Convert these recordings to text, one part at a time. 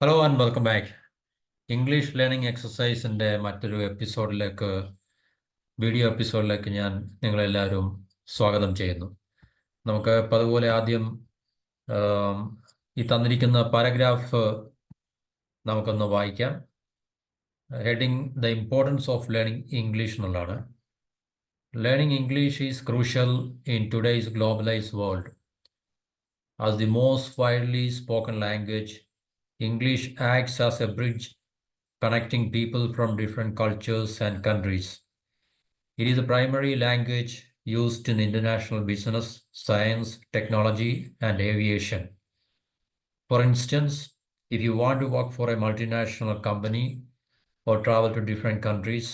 Hello and welcome back. English learning എക്സസൈസിൻ്റെ മറ്റൊരു video എപ്പിസോഡിലേക്ക് ഞാൻ നിങ്ങളെല്ലാവരും സ്വാഗതം ചെയ്യുന്നു. നമുക്ക് അതുപോലെ ആദ്യം ആം, ഈ തന്നിരിക്കുന്ന പാരഗ്രാഫ് നമുക്കൊന്ന് വായിക്കാം. Heading the importance of learning English എന്നുള്ളതാണ്. Learning English is crucial in today's globalised world. As the most widely spoken language, English acts as a bridge connecting people from different cultures and countries. It is the primary language used in international business, science, technology, and aviation. For instance, if you want to work for a multinational company or travel to different countries,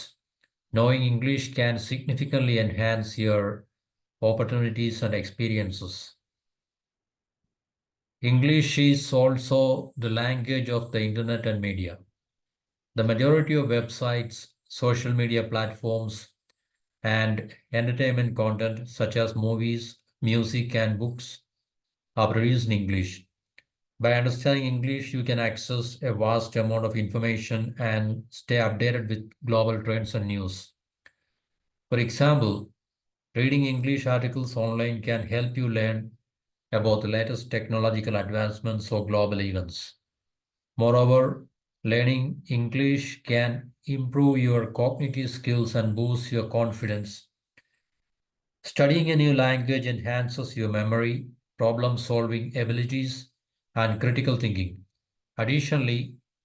knowing English can significantly enhance your opportunities and experiences. English is also the language of the internet and media. The majority of websites, social media platforms, and entertainment content such as movies, music, and books are produced in English. By understanding English, you can access a vast amount of information and stay updated with global trends and news. For example, reading English articles online can help you learn about the latest technological advancements or global events. Moreover, learning English can improve your cognitive skills and boost your confidence. Studying a new language enhances your memory, problem-solving abilities, and critical thinking. Additionally,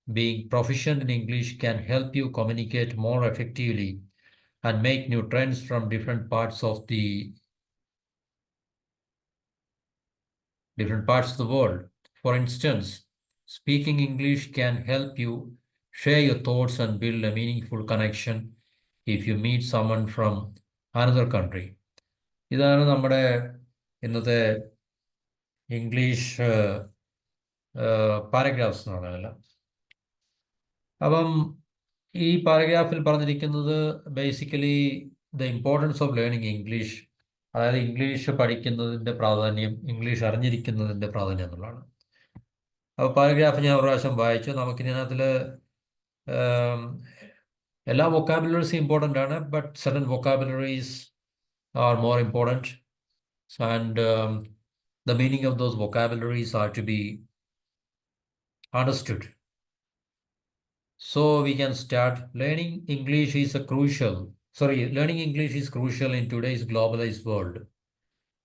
being proficient in English can help you communicate more effectively and make new trends from different parts of the world. For instance, speaking English can help you share your thoughts and build a meaningful connection if you meet someone from another country. ഇതാണ് നമ്മുടെ ഇന്നത്തെ English paragraphs എന്ന് പറയുന്നത്. അപ്പം ഈ പാരഗ്രാഫിൽ പറഞ്ഞിരിക്കുന്നത് basically the importance of learning English, അതായത് English പഠിക്കുന്നതിൻ്റെ പ്രാധാന്യം, ഇംഗ്ലീഷ് അറിഞ്ഞിരിക്കുന്നതിൻ്റെ പ്രാധാന്യം എന്നുള്ളതാണ്. അപ്പോൾ പാരഗ്രാഫ് ഞാൻ ഒരു പ്രാവശ്യം വായിച്ചു. നമുക്കിതിനകത്തിൽ എല്ലാ വൊക്കാബുലറീസും ഇമ്പോർട്ടൻ്റ് ആണ്, but certain vocabularies are more important, and the meaning of those vocabularies are to be understood. So we can start. Learning English is crucial in today's globalized world.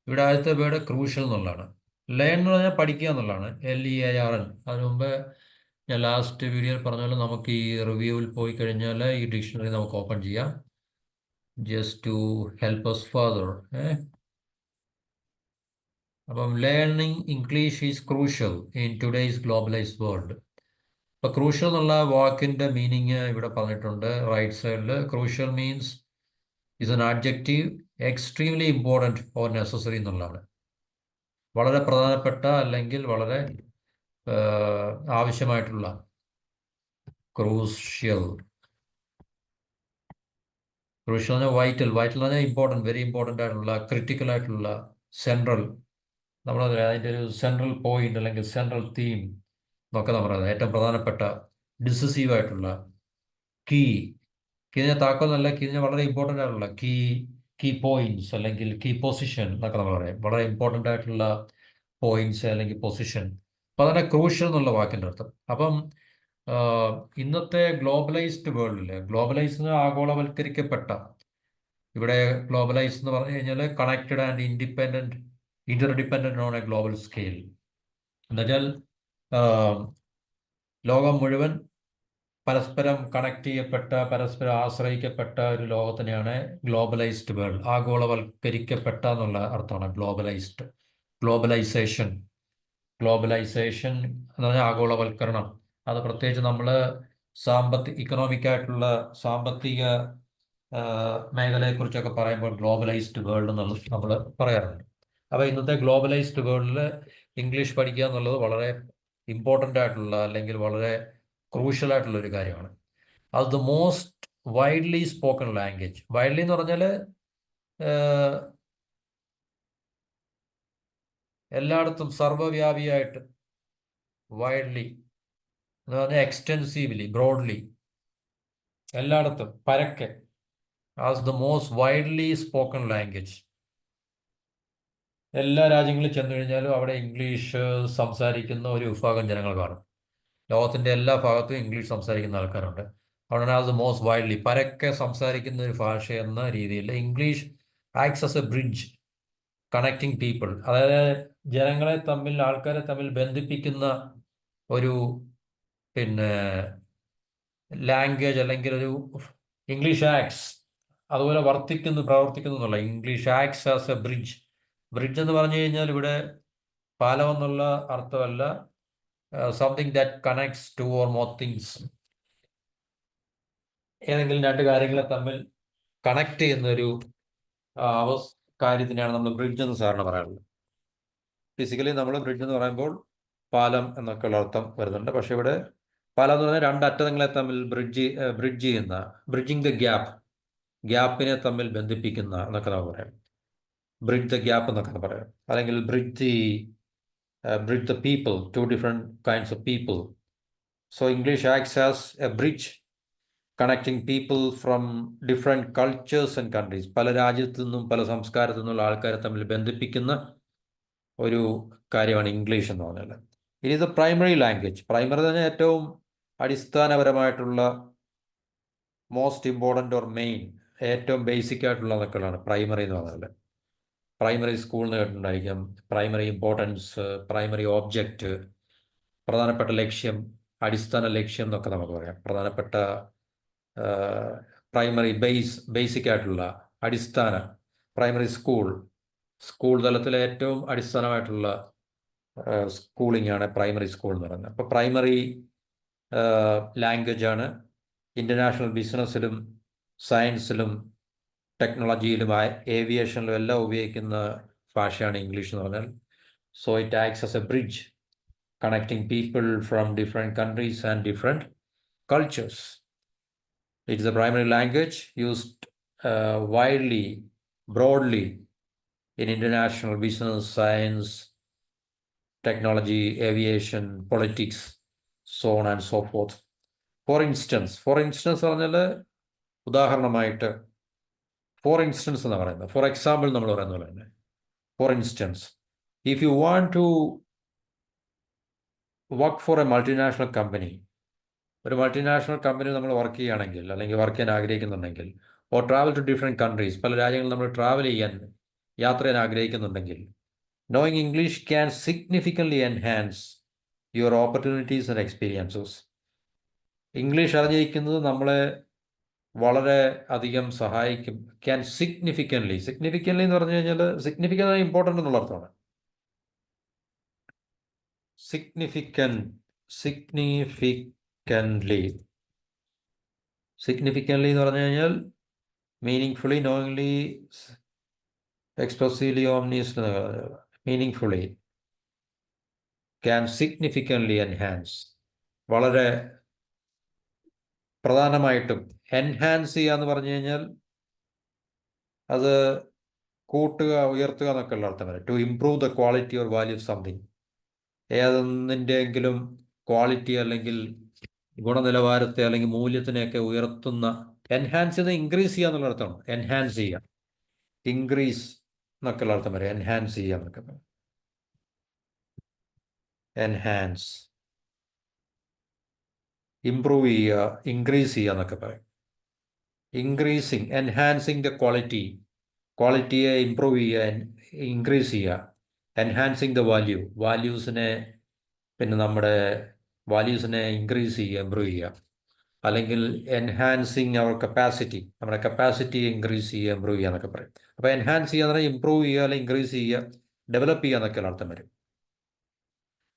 ഇവിടെ ആദ്യത്തെ വേർഡ് ക്രൂഷ്യൽ എന്നുള്ളതാണ്. Learn എന്ന് പറഞ്ഞാൽ പഠിക്കുക എന്നുള്ളതാണ്, LEARN. അതിനു മുമ്പ് ഞാൻ ലാസ്റ്റ് വീഡിയോയിൽ പറഞ്ഞ പോലെ നമുക്ക് ഈ റിവ്യൂവിൽ പോയി കഴിഞ്ഞാൽ ഈ ഡിക്ഷണറി നമുക്ക് ഓപ്പൺ ചെയ്യാം, just to help us further. അപ്പം learning English is crucial in today's globalised world. അപ്പോൾ ക്രൂഷ്യൽ എന്നുള്ള വാക്കിൻ്റെ മീനിങ് ഇവിടെ പറഞ്ഞിട്ടുണ്ട് റൈറ്റ് സൈഡിൽ. Crucial means is an adjective extremely important or necessary എന്നുള്ളതാണ്. വളരെ പ്രധാനപ്പെട്ട അല്ലെങ്കിൽ വളരെ ആവശ്യമായിട്ടുള്ള. ക്രൂഷ്യൽ എന്ന് പറഞ്ഞാൽ വൈറ്റൽ എന്ന് പറഞ്ഞാൽ ഇമ്പോർട്ടൻറ്റ്, വെരി ഇമ്പോർട്ടൻ്റ് ആയിട്ടുള്ള, ക്രിട്ടിക്കൽ ആയിട്ടുള്ള, സെൻട്രൽ, അതിൻ്റെ ഒരു സെൻട്രൽ പോയിന്റ് അല്ലെങ്കിൽ സെൻട്രൽ തീം എന്നൊക്കെ നമ്മൾ പറയുന്നത്. ഏറ്റവും പ്രധാനപ്പെട്ട, ഡിസിസീവ് ആയിട്ടുള്ള, കീ താക്കോൽ എന്നല്ല, വളരെ ഇമ്പോർട്ടൻ്റ് ആയിട്ടുള്ള കീ പോയിന്റ്സ് അല്ലെങ്കിൽ കീ പൊസിഷൻ എന്നൊക്കെ നമ്മൾ പറയും. വളരെ ഇമ്പോർട്ടൻ്റ് ആയിട്ടുള്ള പോയിന്റ്സ് അല്ലെങ്കിൽ പൊസിഷൻ. അപ്പം അതന്നെ ക്രൂഷ്യൽ എന്നുള്ള വാക്കിൻ്റെ അർത്ഥം. അപ്പം ഇന്നത്തെ ഗ്ലോബലൈസ്ഡ് വേൾഡിൽ, ഗ്ലോബലൈസ് ആഗോളവൽക്കരിക്കപ്പെട്ട, ഇവിടെ ഗ്ലോബലൈസ് എന്ന് പറഞ്ഞു കഴിഞ്ഞാൽ connected and interdependent on a global scale. എന്നുവെച്ചാൽ ലോകം മുഴുവൻ പരസ്പരം കണക്ട് ചെയ്യപ്പെട്ട, പരസ്പരം ആശ്രയിക്കപ്പെട്ട ഒരു ലോകത്തിനെയാണ് ഗ്ലോബലൈസ്ഡ് വേൾഡ്, ആഗോളവൽക്കരിക്കപ്പെട്ട എന്നുള്ള അർത്ഥമാണ് ഗ്ലോബലൈസേഷൻ എന്ന് പറഞ്ഞാൽ ആഗോളവൽക്കരണം. അത് പ്രത്യേകിച്ച് നമ്മൾ ഇക്കണോമിക്കായിട്ടുള്ള സാമ്പത്തിക മേഖലയെക്കുറിച്ചൊക്കെ പറയുമ്പോൾ ഗ്ലോബലൈസ്ഡ് വേൾഡ് എന്നുള്ളത് നമ്മൾ പറയാറുണ്ട്. അപ്പോൾ ഇന്നത്തെ ഗ്ലോബലൈസ്ഡ് വേൾഡിൽ ഇംഗ്ലീഷ് പഠിക്കുക എന്നുള്ളത് വളരെ ഇമ്പോർട്ടൻ്റ് ആയിട്ടുള്ള അല്ലെങ്കിൽ വളരെ ക്രൂഷ്യൽ ആയിട്ടുള്ള ഒരു കാര്യമാണ്. അത് the most widely spoken language. Widely എന്ന് പറഞ്ഞാൽ എല്ലായിടത്തും സർവ്വവ്യാപിയായിട്ട്, വൈഡ്ലി എന്ന് പറഞ്ഞാൽ എക്സ്റ്റെൻസീവ്ലി, ബ്രോഡ്ലി, എല്ലായിടത്തും പരക്കെ, as the most widely spoken language. എല്ലാ രാജ്യങ്ങളിൽ ചെന്നു കഴിഞ്ഞാലും അവിടെ ഇംഗ്ലീഷ് സംസാരിക്കുന്ന ഒരു വിഭാഗം ജനങ്ങൾ കാണും. ലോകത്തിൻ്റെ എല്ലാ ഭാഗത്തും ഇംഗ്ലീഷ് സംസാരിക്കുന്ന ആൾക്കാരുണ്ട്. അതുകൊണ്ടാണ് അത് മോസ്റ്റ് വൈഡ്ലി, പരക്കെ സംസാരിക്കുന്ന ഒരു ഭാഷ എന്ന രീതിയിൽ English acts as a bridge connecting people. അതായത് ജനങ്ങളെ തമ്മിൽ, ആൾക്കാരെ തമ്മിൽ ബന്ധിപ്പിക്കുന്ന ഒരു പിന്നെ ലാംഗ്വേജ്, അല്ലെങ്കിൽ ഒരു ഇംഗ്ലീഷ് ആക്ട്സ് അതുപോലെ പ്രവർത്തിക്കുന്നു എന്നുള്ള English acts as a bridge. Bridge എന്ന് പറഞ്ഞു കഴിഞ്ഞാൽ ഇവിടെ പാലം എന്നുള്ള അർത്ഥമല്ല, something that connects two or more things. ഏതെങ്കിലും രണ്ട് കാര്യങ്ങളെ തമ്മിൽ കണക്ട് ചെയ്യുന്ന ഒരു കാര്യത്തിനാണ് നമ്മൾ ബ്രിഡ്ജ് എന്ന് സാറിന് പറയാറുള്ളത്. ഫിസിക്കലി നമ്മൾ ബ്രിഡ്ജ് എന്ന് പറയുമ്പോൾ പാലം എന്നൊക്കെയുള്ള അർത്ഥം വരുന്നുണ്ട്. പക്ഷെ ഇവിടെ പാലം എന്ന് പറഞ്ഞാൽ രണ്ട് അറ്റങ്ങളെ തമ്മിൽ ബ്രിഡ്ജ് ചെയ്യുന്ന, ബ്രിഡ്ജിങ് ദ ഗ്യാപ്പിനെ തമ്മിൽ ബന്ധിപ്പിക്കുന്ന എന്നൊക്കെ നമുക്ക് പറയാം. ബ്രിഡ്ജ് ദ ഗ്യാപ്പ് എന്നൊക്കെ പറയാം. അല്ലെങ്കിൽ bridge the people, two different kinds of people. So English acts as a bridge connecting people from different cultures and countries. പല രാജ്യത്തു നിന്നും പല സംസ്കാരത്തു നിന്നുള്ള ആൾക്കാരെ തമ്മിൽ ബന്ധിപ്പിക്കുന്ന ഒരു കാര്യമാണ് ഇംഗ്ലീഷ് എന്ന് പറഞ്ഞാൽ. ഇനി ഇത് പ്രൈമറി ലാംഗ്വേജ്. പ്രൈമറി തന്നെ ഏറ്റവും അടിസ്ഥാനപരമായിട്ടുള്ള, മോസ്റ്റ് ഇമ്പോർട്ടൻ്റ് ഓർ മെയിൻ, ഏറ്റവും ബേസിക് ആയിട്ടുള്ളതൊക്കെയാണ് പ്രൈമറി എന്ന് പറഞ്ഞാൽ. പ്രൈമറി സ്കൂൾ എന്ന് കേട്ടിട്ടുണ്ടായിരിക്കും. പ്രൈമറി ഇമ്പോർട്ടൻസ്, പ്രൈമറി ഓബ്ജക്റ്റ്, പ്രധാനപ്പെട്ട ലക്ഷ്യം, അടിസ്ഥാന ലക്ഷ്യം എന്നൊക്കെ നമുക്ക് പറയാം. പ്രധാനപ്പെട്ട പ്രൈമറി ബേസിക് ആയിട്ടുള്ള അടിസ്ഥാന പ്രൈമറി സ്കൂൾ തലത്തിലെ ഏറ്റവും അടിസ്ഥാനമായിട്ടുള്ള സ്കൂളിംഗ് ആണ് പ്രൈമറി സ്കൂൾ എന്ന് പറയുന്നത്. അപ്പോൾ പ്രൈമറി ലാംഗ്വേജ് ആണ് ഇൻ്റർനാഷണൽ ബിസിനസ്സിലും സയൻസിലും ടെക്നോളജിയിലും ഏവിയേഷനിലും എല്ലാം ഉപയോഗിക്കുന്ന ഭാഷയാണ് ഇംഗ്ലീഷ് എന്ന് പറഞ്ഞാൽ. So it acts as a bridge connecting people from different countries and different cultures. It is a primary language used widely, broadly in international business, science, technology, aviation, politics, so on and so forth. For instance പറഞ്ഞാൽ ഉദാഹരണമായിട്ട്, for instance എന്ന് പറയുന്നത്, for example നമ്മൾ പറയുന്ന പോലെ തന്നെ. For instance, if you want to work for a multinational company, ഒരു multinational company നമ്മൾ വർക്ക് ചെയ്യുകയാണെങ്കിൽ, അല്ലെങ്കിൽ വർക്ക് ചെയ്യാൻ ആഗ്രഹിക്കുന്നുണ്ടെങ്കിൽ, or travel to different countries, പല രാജ്യങ്ങളിൽ നമ്മൾ യാത്ര ചെയ്യാൻ ആഗ്രഹിക്കുന്നുണ്ടെങ്കിൽ, knowing English can significantly enhance your opportunities and experiences. English അറിഞ്ഞിരിക്കുന്നത് നമ്മളെ വളരെ അധികം സഹായിക്കും. ക്യാൻ സിഗ്നിഫിക്കൻ്റ്ലി എന്ന് പറഞ്ഞു കഴിഞ്ഞാൽ സിഗ്നിഫിക്കൻ്റ് ഇമ്പോർട്ടൻ്റ് എന്നുള്ള അർത്ഥമാണ്. സിഗ്നിഫിക്കൻ്റ്ലി എന്ന് പറഞ്ഞു കഴിഞ്ഞാൽ meaningfully, knowingly, expressively, ominously, meaningfully, can significantly enhance, വളരെ പ്രധാനമായിട്ടും. എൻഹാൻസ് ചെയ്യുക എന്ന് പറഞ്ഞു കഴിഞ്ഞാൽ അത് കൂട്ടുക, ഉയർത്തുക എന്നൊക്കെയുള്ള അർത്ഥം വരും. To improve the quality or value of something, ഏതൊന്നിൻ്റെയെങ്കിലും ക്വാളിറ്റി അല്ലെങ്കിൽ ഗുണനിലവാരത്തെ അല്ലെങ്കിൽ മൂല്യത്തിനെയൊക്കെ ഉയർത്തുന്ന. എൻഹാൻസ് ചെയ്ത് ഇൻക്രീസ് ചെയ്യുക എന്നുള്ള അർത്ഥമാണ്. എൻഹാൻസ് ചെയ്യുക, ഇൻക്രീസ് എന്നൊക്കെയുള്ള അർത്ഥം വരും. എൻഹാൻസ് ചെയ്യുക എന്നൊക്കെ പറയും. എൻഹാൻസ്, ഇംപ്രൂവ് ചെയ്യുക, ഇൻക്രീസ് ചെയ്യുക എന്നൊക്കെ പറയും. ഇൻക്രീസിങ്, എൻഹാൻസിങ് ദ ക്വാളിറ്റിയെ ഇംപ്രൂവ് ചെയ്യുക, ഇൻക്രീസ് ചെയ്യുക. എൻഹാൻസിങ് ദ വാല്യൂസിനെ, പിന്നെ നമ്മുടെ വാല്യൂസിനെ ഇൻക്രീസ് ചെയ്യുക, ഇംപ്രൂവ് ചെയ്യുക. അല്ലെങ്കിൽ എൻഹാൻസിങ് അവർ കപ്പാസിറ്റി, നമ്മുടെ കപ്പാസിറ്റി ഇൻക്രീസ് ചെയ്യുക, ഇംപ്രൂവ് ചെയ്യുക എന്നൊക്കെ പറയും. അപ്പോൾ എൻഹാൻസ് ചെയ്യുക എന്ന് പറഞ്ഞാൽ ഇംപ്രൂവ് ചെയ്യുക, അല്ലെങ്കിൽ ഇൻക്രീസ് ചെയ്യുക, ഡെവലപ്പ് ചെയ്യുക എന്നൊക്കെയുള്ള അർത്ഥം വരും.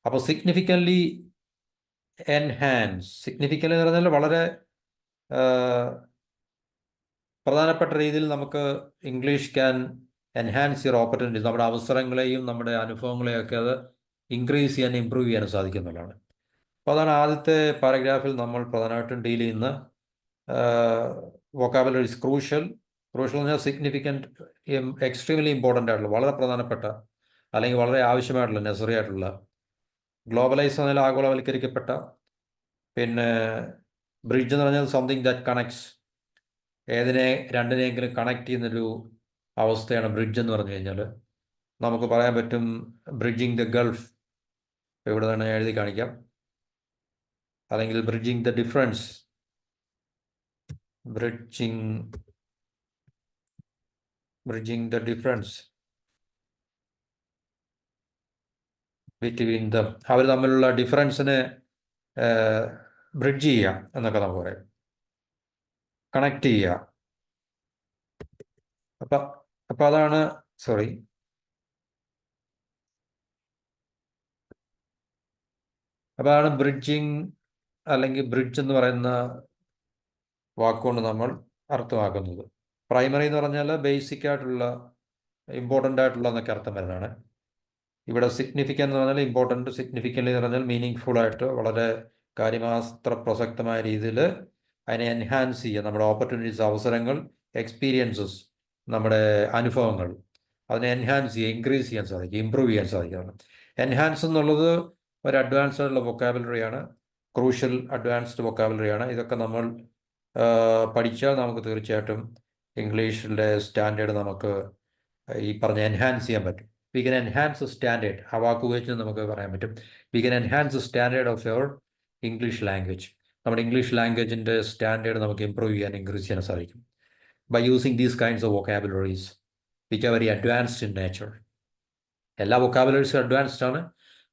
അപ്പോൾ സിഗ്നിഫിക്കൻ്റ്ലി എൻഹാൻസ്, സിഗ്നിഫിക്കൻ്റ് എന്ന് പറഞ്ഞാൽ വളരെ പ്രധാനപ്പെട്ട രീതിയിൽ നമുക്ക് English can enhance your opportunities, നമ്മുടെ അവസരങ്ങളെയും നമ്മുടെ അനുഭവങ്ങളെയൊക്കെ അത് ഇൻക്രീസ് ചെയ്യാനും ഇംപ്രൂവ് ചെയ്യാനും സാധിക്കുന്നുള്ളതാണ്. അപ്പോൾ അതാണ് ആദ്യത്തെ പാരഗ്രാഫിൽ നമ്മൾ പ്രധാനമായിട്ടും ഡീൽ ചെയ്യുന്ന വൊക്കാബുലറി ഈസ് ക്രൂഷ്യൽ എന്ന് പറഞ്ഞാൽ സിഗ്നിഫിക്കൻ്റ്, എക്സ്ട്രീംലി ഇമ്പോർട്ടൻ്റ് ആയിട്ടുള്ള, വളരെ പ്രധാനപ്പെട്ട അല്ലെങ്കിൽ വളരെ ആവശ്യമായിട്ടുള്ള, നെസറി ആയിട്ടുള്ള. ഗ്ലോബലൈസ് എന്നാൽ ആഗോളവൽക്കരിക്കപ്പെട്ട, പിന്നെ ബ്രിഡ്ജ് എന്ന് പറഞ്ഞാൽ സംതിങ് ദാറ്റ് കണക്ട്സ്, രണ്ടിനെയെങ്കിലും കണക്ട് ചെയ്യുന്നൊരു അവസ്ഥയാണ് ബ്രിഡ്ജ് എന്ന് പറഞ്ഞു കഴിഞ്ഞാൽ. നമുക്ക് പറയാൻ പറ്റും ബ്രിഡ്ജിങ് ദ ഗൾഫ്, ഇവിടെ തന്നെ എഴുതി കാണിക്കാം. അല്ലെങ്കിൽ bridging the difference, bridging the difference between them, അവർ തമ്മിലുള്ള ഡിഫറൻസിനെ ബ്രിഡ്ജ് ചെയ്യുക എന്നൊക്കെ നമുക്ക് പറയാം, കണക്ട് ചെയ്യുക. അപ്പം അതാണ്, സോറി, അപ്പോൾ അതാണ് ബ്രിഡ്ജിങ് അല്ലെങ്കിൽ ബ്രിഡ്ജ് എന്ന് പറയുന്ന വാക്കുകൊണ്ട് നമ്മൾ അർത്ഥമാക്കുന്നത്. പ്രൈമറി എന്ന് പറഞ്ഞാൽ ബേസിക് ആയിട്ടുള്ള, ഇമ്പോർട്ടൻ്റ് ആയിട്ടുള്ള എന്നൊക്കെ അർത്ഥം വരുന്നതാണ്. ഇവിടെ സിഗ്നിഫിക്കൻ്റ് എന്ന് പറഞ്ഞാൽ ഇമ്പോർട്ടൻ്റ്, സിഗ്നിഫിക്കൻ്റ് എന്ന് പറഞ്ഞാൽ മീനിങ് ഫുൾ ആയിട്ട്, വളരെ കാര്യമാത്ര പ്രസക്തമായ രീതിയിൽ അതിനെ എൻഹാൻസ് ചെയ്യുക. നമ്മുടെ ഓപ്പർച്യൂണിറ്റീസ്, അവസരങ്ങൾ, എക്സ്പീരിയൻസസ്, നമ്മുടെ അനുഭവങ്ങൾ, അതിനെ എൻഹാൻസ് ചെയ്യുക, ഇൻക്രീസ് ചെയ്യാൻ സാധിക്കും, ഇമ്പ്രൂവ് ചെയ്യാൻ സാധിക്കും. എൻഹാൻസ് എന്നുള്ളത് ഒരു അഡ്വാൻസ്ഡ് ആയിട്ടുള്ള വൊക്കാബുലറിയാണ്, ക്രൂഷ്യൽ അഡ്വാൻസ്ഡ് വൊക്കാബുലറിയാണ്. ഇതൊക്കെ നമ്മൾ പഠിച്ചാൽ നമുക്ക് തീർച്ചയായിട്ടും ഇംഗ്ലീഷിൻ്റെ സ്റ്റാൻഡേർഡ് നമുക്ക് ഈ പറഞ്ഞ എൻഹാൻസ് ചെയ്യാൻ പറ്റും. വി കൻ എൻഹാൻസ് സ്റ്റാൻഡേർഡ്, ആ വാക്ക് ഉപയോഗിച്ച് നമുക്ക് പറയാൻ പറ്റും, we can enhance standard of your English language. നമ്മുടെ ഇംഗ്ലീഷ് ലാംഗ്വേജിൻ്റെ സ്റ്റാൻഡേർഡ് നമുക്ക് ഇമ്പ്രൂവ് ചെയ്യാൻ, ഇൻക്രീസ് ചെയ്യാൻ സാധിക്കും by using these kinds of vocabularies which are very advanced in nature. എല്ലാ വൊക്കാബുലറീസും അഡ്വാൻസ്ഡ് ആണ്,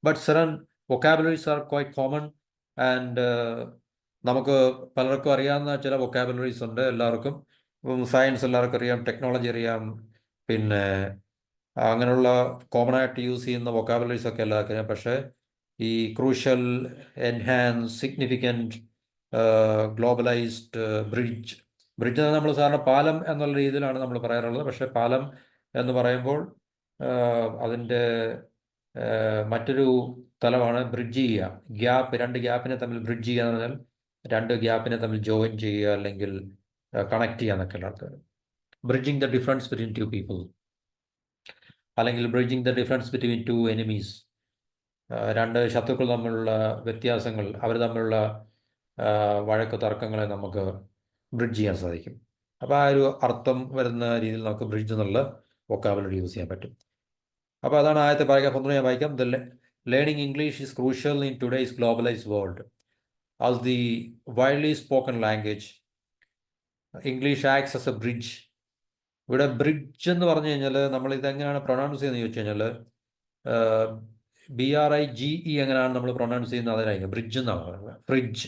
but certain vocabularies are quite common and നമുക്ക് പലർക്കും അറിയാവുന്ന ചില വൊക്കാബുലറീസ് ഉണ്ട് എല്ലാവർക്കും. സയൻസ് എല്ലാവർക്കും അറിയാം, ടെക്നോളജി അറിയാം, പിന്നെ അങ്ങനെയുള്ള കോമൺ ആയിട്ട് യൂസ് ചെയ്യുന്ന വൊക്കാബുലറീസ് ഒക്കെ എല്ലാവർക്കും അറിയാം. പക്ഷേ ഈ crucial, enhance, significant, globalised, bridge നമ്മൾ സാധാരണ പാലം എന്നുള്ള രീതിയിലാണ് നമ്മൾ പറയാറുള്ളത്. പക്ഷേ പാലം എന്ന് പറയുമ്പോൾ അതിൻ്റെ മറ്റൊരു തലമാണ് ബ്രിഡ്ജ് ചെയ്യുക. രണ്ട് ഗ്യാപ്പിനെ തമ്മിൽ ബ്രിഡ്ജ് ചെയ്യുക എന്ന് പറഞ്ഞാൽ രണ്ട് ഗ്യാപ്പിനെ തമ്മിൽ ജോയിൻ ചെയ്യുക അല്ലെങ്കിൽ കണക്ട് ചെയ്യുക എന്നൊക്കെ അർത്ഥം. Bridging the difference between two people, അല്ലെങ്കിൽ bridging the difference between two enemies, രണ്ട് ശത്രുക്കൾ തമ്മിലുള്ള വ്യത്യാസങ്ങൾ, അവർ തമ്മിലുള്ള വഴക്ക് തർക്കങ്ങളെ നമുക്ക് ബ്രിഡ്ജ് ചെയ്യാൻ സാധിക്കും. അപ്പോൾ ആ ഒരു അർത്ഥം വരുന്ന രീതിയിൽ നമുക്ക് ബ്രിഡ്ജ് എന്നുള്ള വൊക്കാബുലറി യൂസ് ചെയ്യാൻ പറ്റും. അപ്പോൾ അതാണ് ആദ്യത്തെ പാരഗ്രാഫ്. ഒന്നുകൂടി ഞാൻ വായിക്കാം. The learning English is crucial in today's globalised world. As the widely spoken language, English acts as a bridge. ഇവിടെ ബ്രിഡ്ജ് എന്ന് പറഞ്ഞു കഴിഞ്ഞാൽ നമ്മൾ ഇതെങ്ങനെയാണ് പ്രൊണൗൺസ് ചെയ്യുന്നത് ചോദിച്ചു കഴിഞ്ഞാൽ BRIGE എങ്ങനെയാണ് നമ്മൾ പ്രൊണൗൺസ് ചെയ്യുന്നത് അതിനായിരിക്കും ബ്രിഡ്ജ് എന്നാണ് പറയുന്നത്. ഫ്രിഡ്ജ്,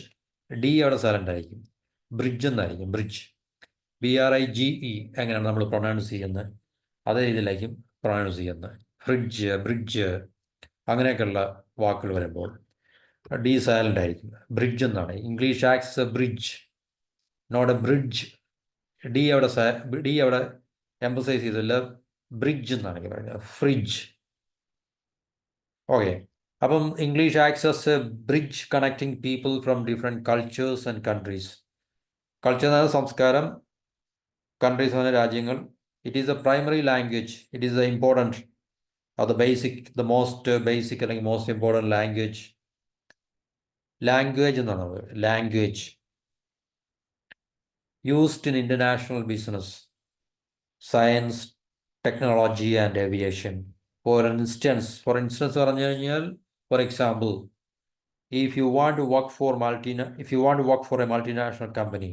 ഡി അവിടെ സൈലൻ്റ് ആയിരിക്കും, ബ്രിഡ്ജ് എന്നായിരിക്കും. ബ്രിഡ്ജ്, BRIGE എങ്ങനെയാണ് നമ്മൾ പ്രൊണൗൺസ് ചെയ്യുന്നത് അതേ രീതിയിലായിരിക്കും പ്രൊണൗൺസ് ചെയ്യുന്നത്. ഫ്രിഡ്ജ്, ബ്രിഡ്ജ്, അങ്ങനെയൊക്കെയുള്ള വാക്കുകൾ വരുമ്പോൾ ഡി സൈലൻ്റ് ആയിരിക്കും. ബ്രിഡ്ജ് എന്നാണ്. English acts a bridge, not a bridge. D അവിടെ എംഫസൈസ് ചെയ്തില്ല, ബ്രിഡ്ജ് എന്നാണ് പറയുന്നത്. ഫ്രിഡ്ജ്. ഓക്കെ. അപ്പം English acts as a bridge connecting people from different cultures and countries. Culture എന്ന് പറഞ്ഞാൽ സംസ്കാരം, കൺട്രീസ് എന്ന് പറഞ്ഞാൽ രാജ്യങ്ങൾ. It is a primary language, it is a important, അത് ദ മോസ്റ്റ് ബേസിക് അല്ലെങ്കിൽ മോസ്റ്റ് ഇമ്പോർട്ടൻറ്റ് ലാംഗ്വേജ് എന്നാണ് അത്. Language used in international business, science, technology and aviation. For instance പറഞ്ഞു കഴിഞ്ഞാൽ, for example, if you want to work for a multinational company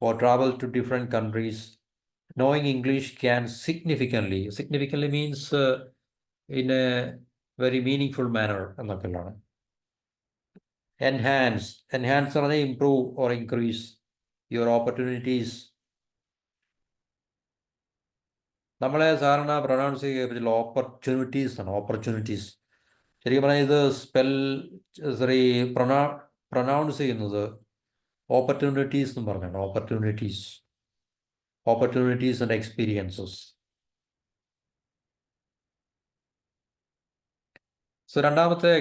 or travel to different countries, knowing English can significantly means in a very meaningful manner എന്നൊക്കെയാണ്. enhance പറഞ്ഞാൽ improve or increase your opportunities. നമ്മളെ സാധാരണ pronounce ചെയ്യുക opportunities ആണ്. Opportunities ശരിക്കും പറഞ്ഞാൽ ഇത് pronounce ചെയ്യുന്നത് ഓപ്പർച്യൂണിറ്റീസ് എന്ന് പറഞ്ഞാണ്. Opportunities and experiences. സോ രണ്ടാമത്തെ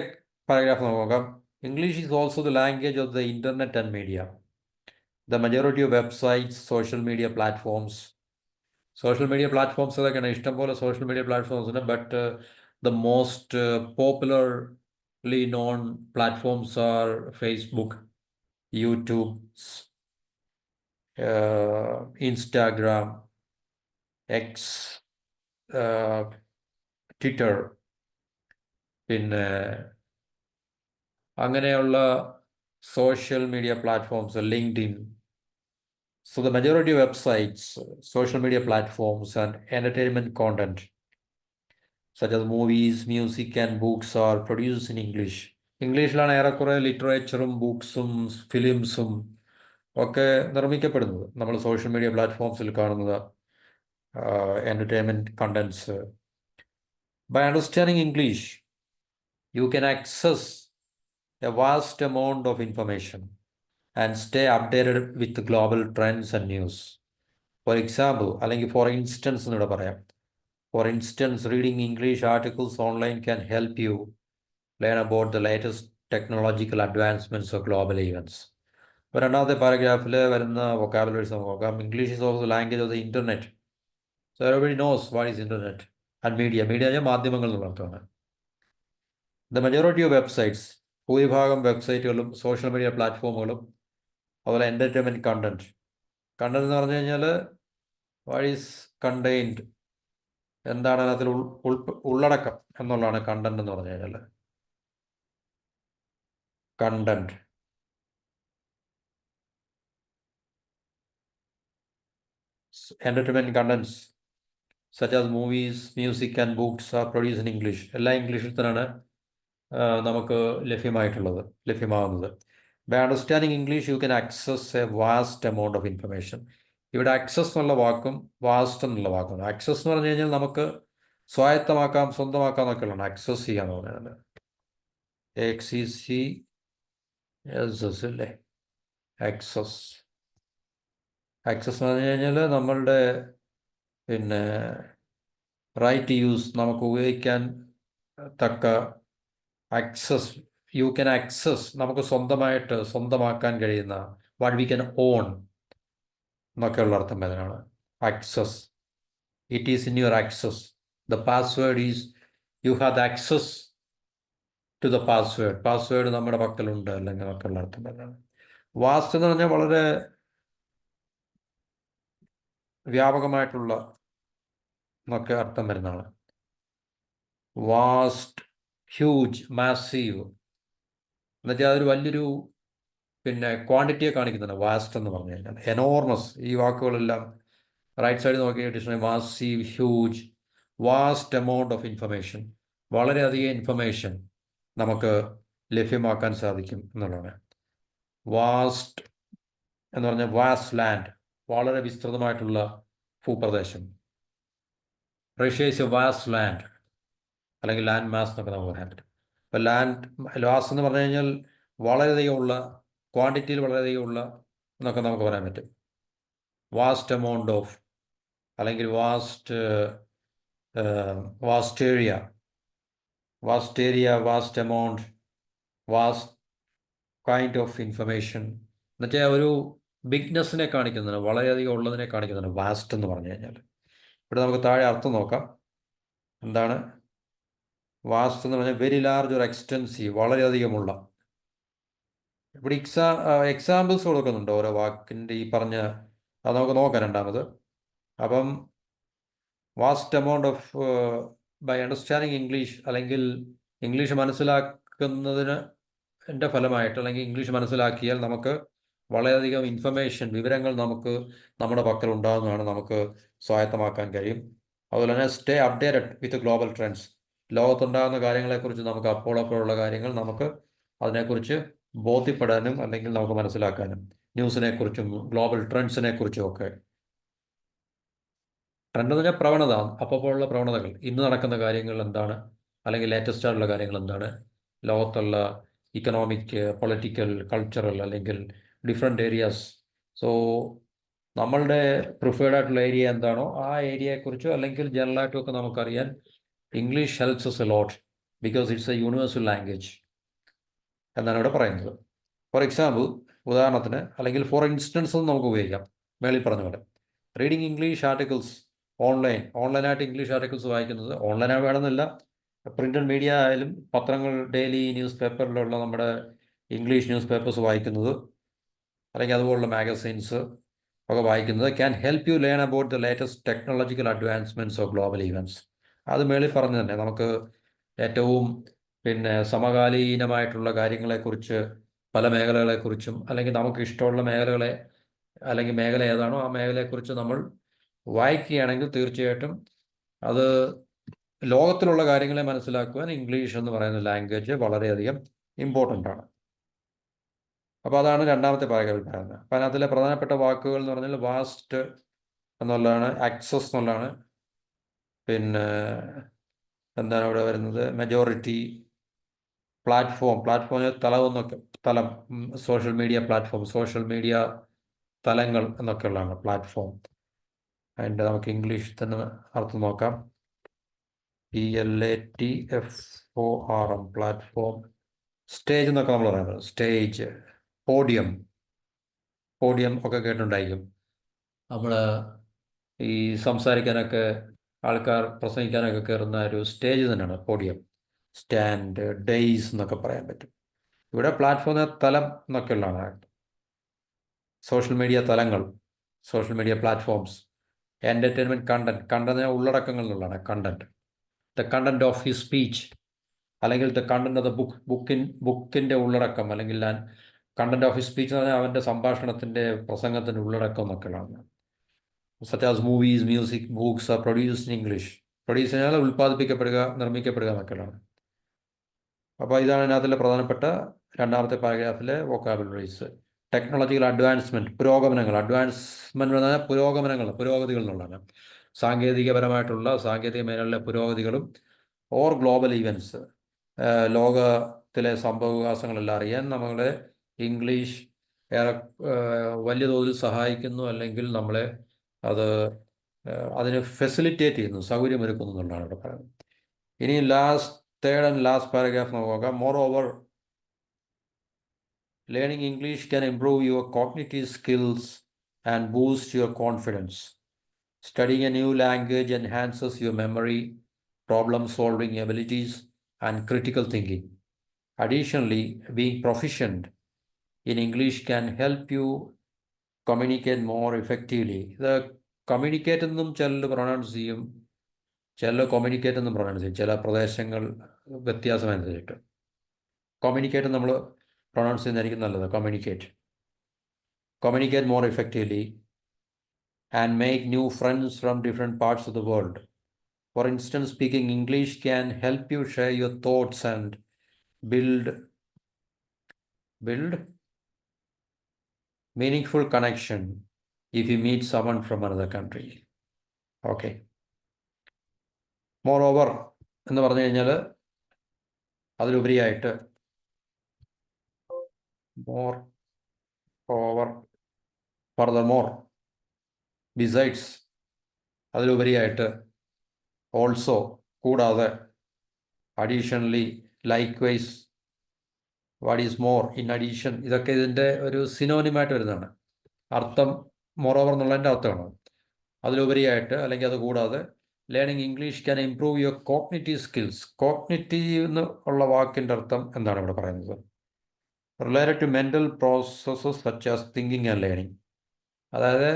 പാരഗ്രാഫ് നോക്കാം. English is also the language of the internet and media. The majority of websites, social media platforms അതൊക്കെയാണ്. ഇഷ്ടംപോലെ സോഷ്യൽ മീഡിയ പ്ലാറ്റ്ഫോംസ് ഉണ്ട്. But the most popularly known platforms are Facebook, YouTube, Instagram, X, Twitter, പിന്നെ അങ്ങനെയുള്ള social media platforms, LinkedIn. So the majority of websites, social media platforms, and entertainment content, such as movies, music, and books, are produced in English. ഇംഗ്ലീഷിലാണ് ഏറെക്കുറെ ലിറ്ററേച്ചറും ബുക്സും ഫിലിംസും ഒക്കെ നിർമ്മിക്കപ്പെടുന്നത്. നമ്മൾ social media പ്ലാറ്റ്ഫോംസിൽ കാണുന്നത് entertainment contents. By understanding English, you can access a vast amount of information and stay updated with global trends and news. For example, അല്ലെങ്കിൽ for instance എന്നിവിടെ പറയാം. For instance, reading English articles online can help you learn about the latest technological advancements or global events. ഇപ്പോൾ രണ്ടാമത്തെ പാരഗ്രാഫിൽ വരുന്ന vocabularies നമുക്ക് നോക്കാം. English is of the language of the internet. So everybody knows what is internet. And media മാധ്യമങ്ങൾ എന്നുള്ള അർത്ഥമാണ്. The majority of websites, ഭൂരിഭാഗം വെബ്സൈറ്റുകളും social media പ്ലാറ്റ്ഫോമുകളും അതുപോലെ എൻ്റർടൈൻമെൻറ്റ് കണ്ടന്റ് എന്ന് പറഞ്ഞു കഴിഞ്ഞാൽ വാട്ട് ഈസ് കണ്ടെയ്ൻഡ്, എന്താണ് അതിനകത്തിൽ ഉള്ളടക്കം എന്നുള്ളതാണ് കണ്ടന്റ് എന്ന് പറഞ്ഞു കഴിഞ്ഞാൽ. Content entertainment contents such as movies, music and books are produced in English. എല്ലാം ഇംഗ്ലീഷിൽ തന്നെയാണ് നമുക്ക് ലഭ്യമാകുന്നത്. By understanding English, you can access a vast amount of information. ഇവിടെ ആക്സസ് എന്നുള്ള വാക്കും വാസ്റ്റ് എന്നുള്ള വാക്കും. ആക്സസ് എന്ന് പറഞ്ഞു കഴിഞ്ഞാൽ നമുക്ക് സ്വായത്തമാക്കാം, സ്വന്തമാക്കാം എന്നൊക്കെയുള്ളതാണ് ആക്സസ് ചെയ്യാന്ന് പറയുന്നത്. AXES അല്ലേ, ആക്സസ്. ആക്സസ് എന്ന് പറഞ്ഞു കഴിഞ്ഞാൽ നമ്മളുടെ പിന്നെ റൈറ്റ് യൂസ്, നമുക്ക് ഉപയോഗിക്കാൻ തക്ക ആക്സസ്. യു ക്യാൻ ആക്സസ്, നമുക്ക് സ്വന്തമാക്കാൻ കഴിയുന്ന, വാട്ട് വി ക്യാൻ ഓൺ എന്നൊക്കെയുള്ള അർത്ഥം അതിനാണ് access. It is in your access. The password is, you have access to the password നമ്മുടെ പക്കലുണ്ട്, അല്ലെങ്കിൽ എന്നൊക്കെയുള്ള അർത്ഥം അതിനാണ്. വാസ്റ്റ് എന്ന് പറഞ്ഞാൽ വളരെ വ്യാപകമായിട്ടുള്ള എന്നൊക്കെ അർത്ഥം വരുന്നതാണ്. വാസ്റ്റ്, ഹ്യൂജ്, മാസീവ് എന്നുവെച്ചാൽ അതൊരു വലിയൊരു ക്വാണ്ടിറ്റിയെ കാണിക്കുന്നുണ്ട് വാസ്റ്റ് എന്ന് പറഞ്ഞു കഴിഞ്ഞാൽ. എനോർമസ്, ഈ വാക്കുകളെല്ലാം റൈറ്റ് സൈഡ് നോക്കിയ dictionary. Massive, huge, vast amount of information, വളരെയധികം ഇൻഫർമേഷൻ നമുക്ക് ലഭ്യമാക്കാൻ സാധിക്കും എന്നുള്ളതാണ്. വാസ്റ്റ് എന്ന് പറഞ്ഞാൽ വാസ്റ്റ് ലാൻഡ്, വളരെ വിസ്തൃതമായിട്ടുള്ള ഭൂപ്രദേശം. Russia is a vast land, അല്ലെങ്കിൽ ലാൻഡ് മാസ് എന്നൊക്കെ നമുക്ക് പറയാൻ പറ്റും. അപ്പോൾ ലാസ് എന്ന് പറഞ്ഞു കഴിഞ്ഞാൽ വളരെയധികം ഉള്ള, ക്വാണ്ടിറ്റിയിൽ വളരെയധികം ഉള്ള എന്നൊക്കെ നമുക്ക് പറയാൻ പറ്റും. വാസ്റ്റ് എമൗണ്ട് ഓഫ്, അല്ലെങ്കിൽ vast area, vast amount, vast kind of information എന്നുവെച്ചാൽ ഒരു ബിഗ്നെസ്സിനെ കാണിക്കുന്നതാണ്, വളരെയധികം ഉള്ളതിനെ കാണിക്കുന്നതാണ് വാസ്റ്റ് എന്ന് പറഞ്ഞു കഴിഞ്ഞാൽ. ഇവിടെ നമുക്ക് താഴെ അർത്ഥം നോക്കാം. എന്താണ് വാസ്റ്റ് എന്ന് പറഞ്ഞാൽ? വെരി ലാർജ് ഓർ എക്സ്റ്റെൻസീവ്, വളരെയധികമുള്ള. ഇവിടെ എക്സാമ്പിൾസ് കൊടുക്കുന്നുണ്ട് ഓരോ വാക്കിൻ്റെ ഈ പറഞ്ഞ, അത് നമുക്ക് നോക്കാം രണ്ടാമത്. അപ്പം vast amount of, by understanding English, അല്ലെങ്കിൽ ഇംഗ്ലീഷ് മനസ്സിലാക്കുന്നതിന് എൻ്റെ ഫലമായിട്ട്, അല്ലെങ്കിൽ ഇംഗ്ലീഷ് മനസ്സിലാക്കിയാൽ നമുക്ക് വളരെയധികം ഇൻഫർമേഷൻ, വിവരങ്ങൾ നമുക്ക് നമ്മുടെ പക്കൽ ഉണ്ടാകുന്നതാണ്, നമുക്ക് സ്വായത്തമാക്കാൻ കഴിയും. അതുപോലെ തന്നെ stay updated with global trends, ലോകത്തുണ്ടാകുന്ന കാര്യങ്ങളെക്കുറിച്ച് നമുക്ക് അപ്പോഴുള്ള കാര്യങ്ങൾ നമുക്ക് അതിനെക്കുറിച്ച് ബോധ്യപ്പെടാനും അല്ലെങ്കിൽ നമുക്ക് മനസ്സിലാക്കാനും, ന്യൂസിനെക്കുറിച്ചും ഗ്ലോബൽ ട്രെൻഡ്സിനെ കുറിച്ചും ഒക്കെ. ട്രെൻഡ് എന്ന് പറഞ്ഞാൽ പ്രവണത, അപ്പോഴുള്ള പ്രവണതകൾ, ഇന്ന് നടക്കുന്ന കാര്യങ്ങൾ എന്താണ്, അല്ലെങ്കിൽ ലേറ്റസ്റ്റ് ആയിട്ടുള്ള കാര്യങ്ങൾ എന്താണ്, ലോകത്തുള്ള ഇക്കണോമിക്, പൊളിറ്റിക്കൽ, കൾച്ചറൽ, അല്ലെങ്കിൽ ഡിഫറെൻറ്റ് ഏരിയാസ്. സോ നമ്മളുടെ പ്രിഫേർഡ് ആയിട്ടുള്ള ഏരിയ എന്താണോ ആ ഏരിയയെക്കുറിച്ചോ അല്ലെങ്കിൽ ജനറലായിട്ടൊക്കെ നമുക്കറിയാൻ English helps us a lot because it's a universal language എന്നാണ് ഇവിടെ പറയുന്നത്. ഫോർ എക്സാമ്പിൾ, ഉദാഹരണത്തിന്, അല്ലെങ്കിൽ ഫോർ ഇൻസ്റ്റൻസ് എന്ന് നമുക്ക് ഉപയോഗിക്കാം. മേളിൽ പറഞ്ഞ പോലെ റീഡിങ് ഇംഗ്ലീഷ് ആർട്ടിക്കിൾസ് ഓൺലൈനായിട്ട് ഇംഗ്ലീഷ് ആർട്ടിക്കിൾസ് വായിക്കുന്നത്, ഓൺലൈനായി വേണമെന്നില്ല, പ്രിൻ്റഡ് മീഡിയ ആയാലും പത്രങ്ങൾ, ഡെയിലി ന്യൂസ് പേപ്പറിലുള്ള നമ്മുടെ ഇംഗ്ലീഷ് ന്യൂസ് പേപ്പേഴ്സ് വായിക്കുന്നത്, അല്ലെങ്കിൽ അതുപോലുള്ള മാഗസൈൻസ് ഒക്കെ വായിക്കുന്നത് can help you learn about the latest technological advancements of global events. അത് മേളിൽ പറഞ്ഞു തന്നെ നമുക്ക് ഏറ്റവും സമകാലീനമായിട്ടുള്ള കാര്യങ്ങളെക്കുറിച്ച്, പല മേഖലകളെക്കുറിച്ചും, അല്ലെങ്കിൽ നമുക്ക് ഇഷ്ടമുള്ള മേഖലകളെ, അല്ലെങ്കിൽ മേഖല ഏതാണോ ആ മേഖലയെക്കുറിച്ച് നമ്മൾ വായിക്കുകയാണെങ്കിൽ തീർച്ചയായിട്ടും അത് ലോകത്തിലുള്ള കാര്യങ്ങളെ മനസ്സിലാക്കുവാൻ ഇംഗ്ലീഷ് എന്ന് പറയുന്ന ലാംഗ്വേജ് വളരെയധികം ഇമ്പോർട്ടൻ്റ് ആണ്. അപ്പോൾ അതാണ് രണ്ടാമത്തെ പാരഗ്രാഫിൽ പറയുന്നത്. അപ്പം അതിനകത്തിലെ പ്രധാനപ്പെട്ട വാക്കുകൾ എന്ന് പറഞ്ഞാൽ വാസ്റ്റ് എന്നുള്ളതാണ്, ആക്സസ് എന്നുള്ളതാണ്, എന്താണ് ഇവിടെ വരുന്നത്, മെജോറിറ്റി, പ്ലാറ്റ്ഫോം തലം എന്നൊക്കെ, തലം, social media platform, social media തലങ്ങൾ എന്നൊക്കെയുള്ളതാണ് പ്ലാറ്റ്ഫോം. അതിൻ്റെ നമുക്ക് ഇംഗ്ലീഷിൽ തന്നെ അർത്ഥം നോക്കാം. PLATFORM, platform. സ്റ്റേജ് എന്നൊക്കെ നമ്മൾ പറയുന്നത്, സ്റ്റേജ്, പോഡിയം ഒക്കെ കേട്ടിട്ടുണ്ടായിരിക്കും. നമ്മൾ ഈ സംസാരിക്കാനൊക്കെ, ആൾക്കാർ പ്രസംഗിക്കാനൊക്കെ കയറുന്ന ഒരു സ്റ്റേജ് തന്നെയാണ് പോഡിയം. സ്റ്റാൻഡ്, ഡേയ്സ് എന്നൊക്കെ പറയാൻ പറ്റും. ഇവിടെ പ്ലാറ്റ്ഫോം തലം എന്നൊക്കെയുള്ളതാണ്. സോഷ്യൽ മീഡിയ തലങ്ങൾ, social media platforms. Entertainment content ഉള്ളടക്കങ്ങൾ എന്നുള്ളതാണ് content. The content of his speech, അല്ലെങ്കിൽ ദ കണ്ടന്റ് ഓഫ് ദ ബുക്കിൻ്റെ ഉള്ളടക്കം, അല്ലെങ്കിൽ കണ്ടന്റ് ഓഫ് ഹിസ് സ്പീച്ച് എന്ന് പറഞ്ഞാൽ അവൻ്റെ സംഭാഷണത്തിൻ്റെ, പ്രസംഗത്തിൻ്റെ ഉള്ളടക്കം എന്നൊക്കെയുള്ളതാണ്. Such as movies, music, books are produced in English. Produce ചെയ്യാൻ ഉൽപ്പാദിപ്പിക്കപ്പെടുക, നിർമ്മിക്കപ്പെടുക എന്നൊക്കെയുള്ളതാണ്. അപ്പോൾ ഇതാണ് ഇതിനകത്തിലെ പ്രധാനപ്പെട്ട രണ്ടാമത്തെ പാരഗ്രാഫിലെ വൊക്കാബുലറീസ്. ടെക്നോളജിക്കൽ അഡ്വാൻസ്മെൻറ്റ്, പുരോഗമനങ്ങൾ. അഡ്വാൻസ്മെൻറ്റ് എന്ന് പറഞ്ഞാൽ പുരോഗതികൾ എന്നുള്ളതാണ്. സാങ്കേതിക മേഖലയിലെ പുരോഗതികളും, ഓർ ഗ്ലോബൽ ഈവൻറ്റ്സ്, ലോകത്തിലെ സംഭവവികാസങ്ങളെല്ലാം അറിയാൻ നമ്മളെ ഇംഗ്ലീഷ് വലിയ തോതിൽ സഹായിക്കുന്നു, അല്ലെങ്കിൽ നമ്മളെ അതിന് ഫെസിലിറ്റേറ്റ് ചെയ്യുന്നു, സൗകര്യമൊരുക്കുന്നു എന്നുള്ളതാണ് ഇവിടെ പറയുന്നത്. ഇനി തേർഡ് ആൻഡ് ലാസ്റ്റ് പാരഗ്രാഫ് നോക്കാം. More over, learning English can improve your cognitive skills and boost your confidence. Studying a new language enhances your memory, problem-solving abilities, and critical thinking. Additionally, being proficient in English can help you communicate more effectively. The communicate എന്നും ചില pronounce ചെയ്യും, ചില communicate എന്നും pronounce ചെയ്യും, ചില പ്രദേശങ്ങൾ വ്യത്യാസമനുസരിച്ചിട്ട്. communicate നമ്മൾ pronounce ചെയ്യുന്നതായിരിക്കും നല്ലത്. communicate more effectively and make new friends from different parts of the world. For instance, speaking English can help you share your thoughts and build meaningful connection if you meet someone from another country. Okay. Moreover എന്ന് പറഞ്ഞു കഴിഞ്ഞാൽ അതിലുപരിയായിട്ട്, furthermore, besides, അതിലുപരിയായിട്ട്, also, കൂടാതെ, additionally, likewise, what is more, in addition, ഇതൊക്കെ ഇതിൻ്റെ ഒരു സിനോണിമായിട്ട് വരുന്നതാണ്. അർത്ഥം moreover എന്നുള്ളതിൻ്റെ അർത്ഥമാണ്. അതിലുപരിയായിട്ട്, അല്ലെങ്കിൽ അത് കൂടാതെ, learning English can improve your cognitive skills. Cognitive എന്ന് ഉള്ള വാക്കിൻ്റെ അർത്ഥം എന്താണ് ഇവിടെ പറയുന്നത്? Related to mental processes such as thinking and learning. അതായത്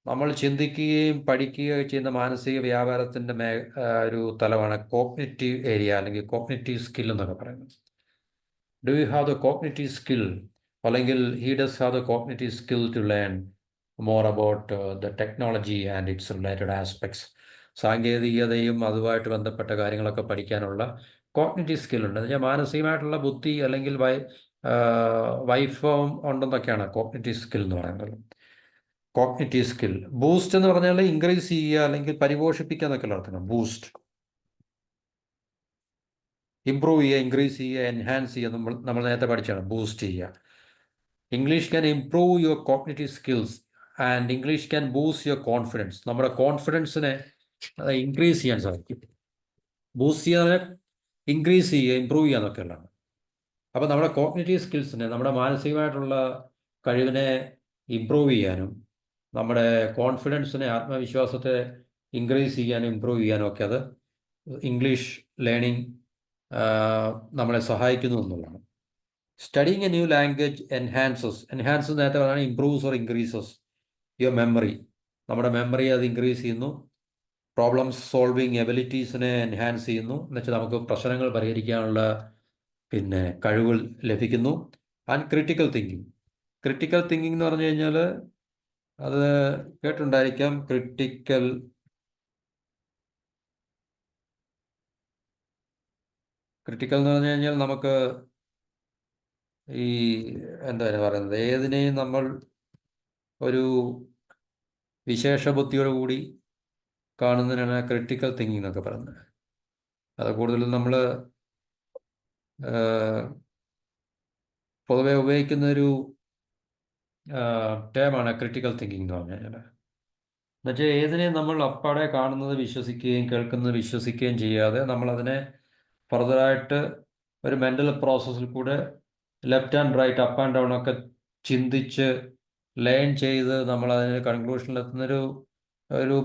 നമ്മൾ ചിന്തിക്കുകയും പഠിക്കുകയും ചെയ്യുന്ന മാനസിക വ്യാപാരത്തിൻ്റെ ഒരു തലമാണ് കോഗ്നിറ്റീവ് ഏരിയ, അല്ലെങ്കിൽ കോഗ്നിറ്റീവ് സ്കിൽ എന്നൊക്കെ പറയുന്നത്. Do you have the cognitive skill, അല്ലെങ്കിൽ he does have the cognitive skill to learn more about the technology and its related aspects. സാങ്കേതികതയും അതുമായിട്ട് ബന്ധപ്പെട്ട കാര്യങ്ങളൊക്കെ പഠിക്കാനുള്ള കോഗ്നിറ്റീവ് സ്കിൽ ഉണ്ട്. എന്നുവെച്ചാൽ മാനസികമായിട്ടുള്ള ബുദ്ധി, അല്ലെങ്കിൽ വൈഭവം ഉണ്ടെന്നൊക്കെയാണ് കോഗ്നിറ്റീവ് സ്കിൽ എന്ന് പറയുന്നത്. Cognitive skill. ബൂസ്റ്റ് എന്ന് പറഞ്ഞാൽ ഇൻക്രീസ് ചെയ്യുക, അല്ലെങ്കിൽ പരിപോഷിപ്പിക്കുക എന്നൊക്കെയുള്ള അർത്ഥം. ബൂസ്റ്റ്, ഇംപ്രൂവ് ചെയ്യുക, ഇൻക്രീസ് ചെയ്യുക, എൻഹാൻസ് ചെയ്യുക, നമ്മൾ നേരത്തെ പഠിച്ചാണ് ബൂസ്റ്റ് ചെയ്യുക. English can improve your cognitive skills and English can boost your confidence. നമ്മുടെ കോൺഫിഡൻസിനെ ഇൻക്രീസ് ചെയ്യാൻ സാധിക്കും. ബൂസ്റ്റ് ചെയ്യാൻ, ഇൻക്രീസ് ചെയ്യുക, ഇംപ്രൂവ് ചെയ്യുക എന്നൊക്കെയുള്ളതാണ്. അപ്പോൾ നമ്മുടെ കോഗ്നിറ്റീവ് സ്കിൽസിനെ, നമ്മുടെ മാനസികമായിട്ടുള്ള കഴിവിനെ ഇംപ്രൂവ് ചെയ്യാനും, നമ്മുടെ കോൺഫിഡൻസിനെ, ആത്മവിശ്വാസത്തെ ഇൻക്രീസ് ചെയ്യാനും ഇംപ്രൂവ് ചെയ്യാനും ഒക്കെ അത് ഇംഗ്ലീഷ് ലേണിംഗ് നമ്മളെ സഹായിക്കുന്നു എന്നുള്ളതാണ്. Studying A new language enhances നേരത്തെ പറഞ്ഞാൽ improves or increases your memory. നമ്മുടെ മെമ്മറി അത് ഇൻക്രീസ് ചെയ്യുന്നു. പ്രോബ്ലംസ് സോൾവിങ് എബിലിറ്റീസിനെ എൻഹാൻസ് ചെയ്യുന്നു. എന്നുവെച്ചാൽ നമുക്ക് പ്രശ്നങ്ങൾ പരിഹരിക്കാനുള്ള കഴിവുകൾ ലഭിക്കുന്നു. ആൻഡ് ക്രിട്ടിക്കൽ തിങ്കിങ് എന്ന് പറഞ്ഞു കഴിഞ്ഞാൽ അത് കേട്ടുണ്ടായിരിക്കാം. ക്രിട്ടിക്കൽ എന്ന് പറഞ്ഞു കഴിഞ്ഞാൽ നമുക്ക് ഈ എന്താ പറയുന്നത്, ഏതിനെയും നമ്മൾ ഒരു വിശേഷ ബുദ്ധിയോടുകൂടി കാണുന്നതിനാണ് ക്രിട്ടിക്കൽ തിങ്കിങ് എന്നൊക്കെ പറയുന്നത്. അത് കൂടുതലും നമ്മൾ പൊതുവെ ഉപയോഗിക്കുന്ന ഒരു ടേമാണ് ക്രിട്ടിക്കൽ തിങ്കിങ് എന്ന് പറഞ്ഞു കഴിഞ്ഞാൽ. എന്നുവെച്ചാൽ ഏതിനെയും നമ്മൾ അപ്പാടെ കാണുന്നത് വിശ്വസിക്കുകയും കേൾക്കുന്നത് വിശ്വസിക്കുകയും ചെയ്യാതെ നമ്മളതിനെ ഫർദറായിട്ട് ഒരു മെൻ്റൽ പ്രോസസ്സിൽ കൂടെ left and right, up and down ഒക്കെ ചിന്തിച്ച് ലേൺ ചെയ്ത് നമ്മൾ അതിന് കൺക്ലൂഷനിലെത്തുന്നൊരു ഒരു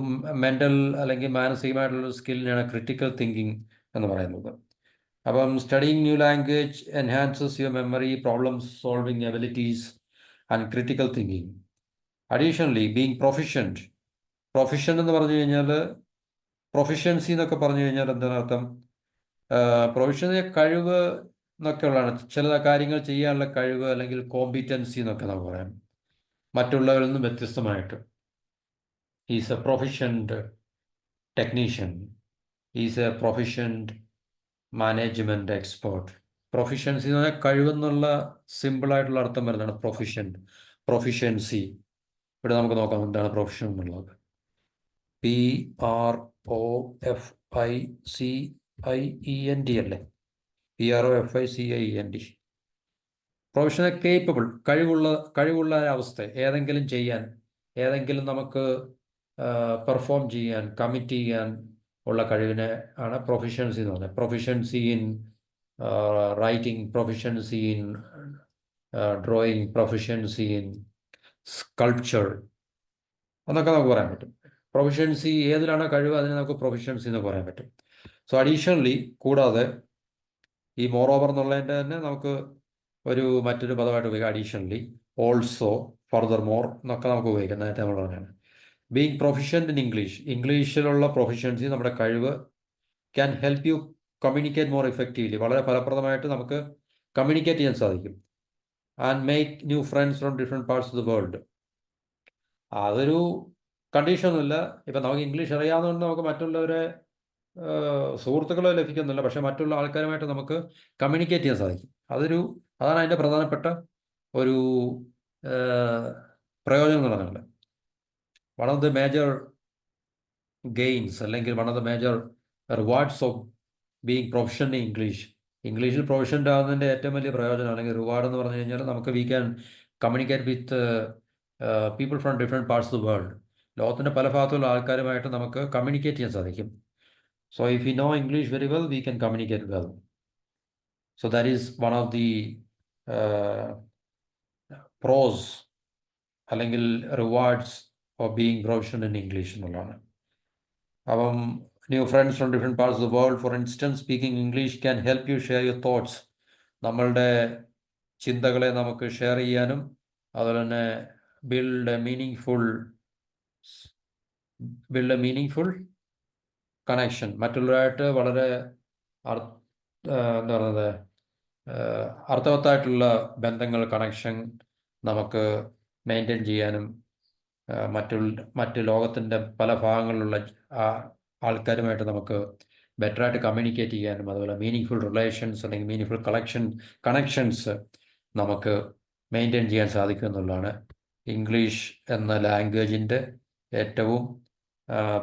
മെൻ്റൽ അല്ലെങ്കിൽ മാനസികമായിട്ടുള്ളൊരു സ്കില്ലിനാണ് ക്രിട്ടിക്കൽ തിങ്കിങ് എന്ന് പറയുന്നത്. അപ്പം studying new language enhances your memory, problem solving abilities and critical thinking. Additionally being proficient എന്ന് പറഞ്ഞു കഴിഞ്ഞാൽ, പ്രൊഫിഷ്യൻസി എന്നൊക്കെ പറഞ്ഞു കഴിഞ്ഞാൽ എന്താണ് അർത്ഥം? പ്രൊഫിഷ്യൻസി കഴിവ് എന്നൊക്കെയുള്ളതാണ്. ചില കാര്യങ്ങൾ ചെയ്യാനുള്ള കഴിവ് അല്ലെങ്കിൽ കോമ്പിറ്റൻസി എന്നൊക്കെ നമുക്ക് പറയാം. മറ്റുള്ളവരിൽ നിന്നും വ്യത്യസ്തമായിട്ട്. Is A proficient technician, is A proficient management expert. Proficiency എന്ന് പറഞ്ഞാൽ കഴിവെന്നുള്ള സിമ്പിളായിട്ടുള്ള അർത്ഥം വരുന്നതാണ് പ്രൊഫിഷ്യൻസി. ഇവിടെ നമുക്ക് നോക്കാം എന്താണ് പ്രൊഫഷൻ എന്നുള്ളത്. PROFICIENT അല്ലേ? PROFICIENT. പ്രൊഫഷണൽ കേപ്പബിൾ, കഴിവുള്ള അവസ്ഥ, ഏതെങ്കിലും ചെയ്യാൻ, ഏതെങ്കിലും നമുക്ക് പെർഫോം ചെയ്യാൻ, കമ്മിറ്റ് ചെയ്യാൻ ഉള്ള കഴിവിനെ ആണ് പ്രൊഫിഷ്യൻസി എന്ന് പറയുന്നത്. Proficiency in writing, proficiency in drawing, proficiency in sculpture എന്നൊക്കെ നമുക്ക് പറയാൻ പറ്റും. പ്രൊഫിഷ്യൻസി ഏതിലാണോ കഴിവ് അതിനെ നമുക്ക് പ്രൊഫിഷ്യൻസി എന്ന് പറയാൻ പറ്റും. സോ അഡീഷണലി, കൂടാതെ ഈ മോർ ഓവർ എന്നുള്ളതിൻ്റെ തന്നെ നമുക്ക് മറ്റൊരു പദമായിട്ട് ഉപയോഗിക്കാം. അഡീഷണലി, ഓൾസോ, ഫർദർ മോർ എന്നൊക്കെ നമുക്ക് ഉപയോഗിക്കാം. നേരത്തെ നമ്മൾ പറഞ്ഞാണ്. ബീങ് പ്രൊഫിഷ്യൻ്റ് ഇൻ ഇംഗ്ലീഷിലുള്ള പ്രൊഫിഷ്യൻസി, നമ്മുടെ കഴിവ്, can help U communicate more effectively, വളരെ ഫലപ്രദമായിട്ട് നമുക്ക് കമ്മ്യൂണിക്കേറ്റ് ചെയ്യാൻ സാധിക്കും. And make new friends from different parts of the world. അതൊരു കണ്ടീഷനൊന്നുമില്ല. ഇപ്പം നമുക്ക് ഇംഗ്ലീഷ് അറിയാവുന്നതുകൊണ്ട് നമുക്ക് മറ്റുള്ളവരെ സുഹൃത്തുക്കളെ ലഭിക്കുന്നില്ല, പക്ഷെ മറ്റുള്ള ആൾക്കാരുമായിട്ട് നമുക്ക് കമ്മ്യൂണിക്കേറ്റ് ചെയ്യാൻ സാധിക്കും. അതാണ് അതിൻ്റെ പ്രധാനപ്പെട്ട ഒരു പ്രയോജനം എന്ന് പറഞ്ഞാൽ. One of the major gains അല്ലെങ്കിൽ one of the major rewards of being profession in ഇംഗ്ലീഷിൽ പ്രൊഫഷൻ്റ് ആകുന്നതിൻ്റെ ഏറ്റവും വലിയ പ്രയോജനം അല്ലെങ്കിൽ റിവാർഡ് എന്ന് പറഞ്ഞു കഴിഞ്ഞാൽ നമുക്ക് we can communicate with people from different parts of the world. ലോകത്തിൻ്റെ പല ഭാഗത്തുള്ള ആൾക്കാരുമായിട്ട് നമുക്ക് കമ്മ്യൂണിക്കേറ്റ് ചെയ്യാൻ സാധിക്കും. So if we know English very well, we can communicate well. So that is one of the pros അല്ലെങ്കിൽ rewards of being professional in English എന്നുള്ളതാണ്. അപ്പം new friends from different parts of the world, for instance, speaking English can help you share your thoughts. നമ്മളുടെ ചിന്തകളെ നമുക്ക് share ചെയ്യാനും അതുപോലെ തന്നെ build a meaningful connection, മറ്റുള്ളവരായിട്ട് വളരെ എന്താ പറയുന്നത്, അർത്ഥവത്തായിട്ടുള്ള ബന്ധങ്ങൾ, കണക്ഷൻ നമുക്ക് മെയിൻറ്റെയിൻ ചെയ്യാനും മറ്റ് ലോകത്തിൻ്റെ പല ഭാഗങ്ങളിലുള്ള ആൾക്കാരുമായിട്ട് നമുക്ക് ബെറ്ററായിട്ട് കമ്മ്യൂണിക്കേറ്റ് ചെയ്യാനും അതുപോലെ മീനിങ് റിലേഷൻസ് അല്ലെങ്കിൽ മീനിങ് കണക്ഷൻസ് നമുക്ക് മെയിൻറ്റെയിൻ ചെയ്യാൻ സാധിക്കും എന്നുള്ളതാണ് ഇംഗ്ലീഷ് എന്ന ലാംഗ്വേജിൻ്റെ ഏറ്റവും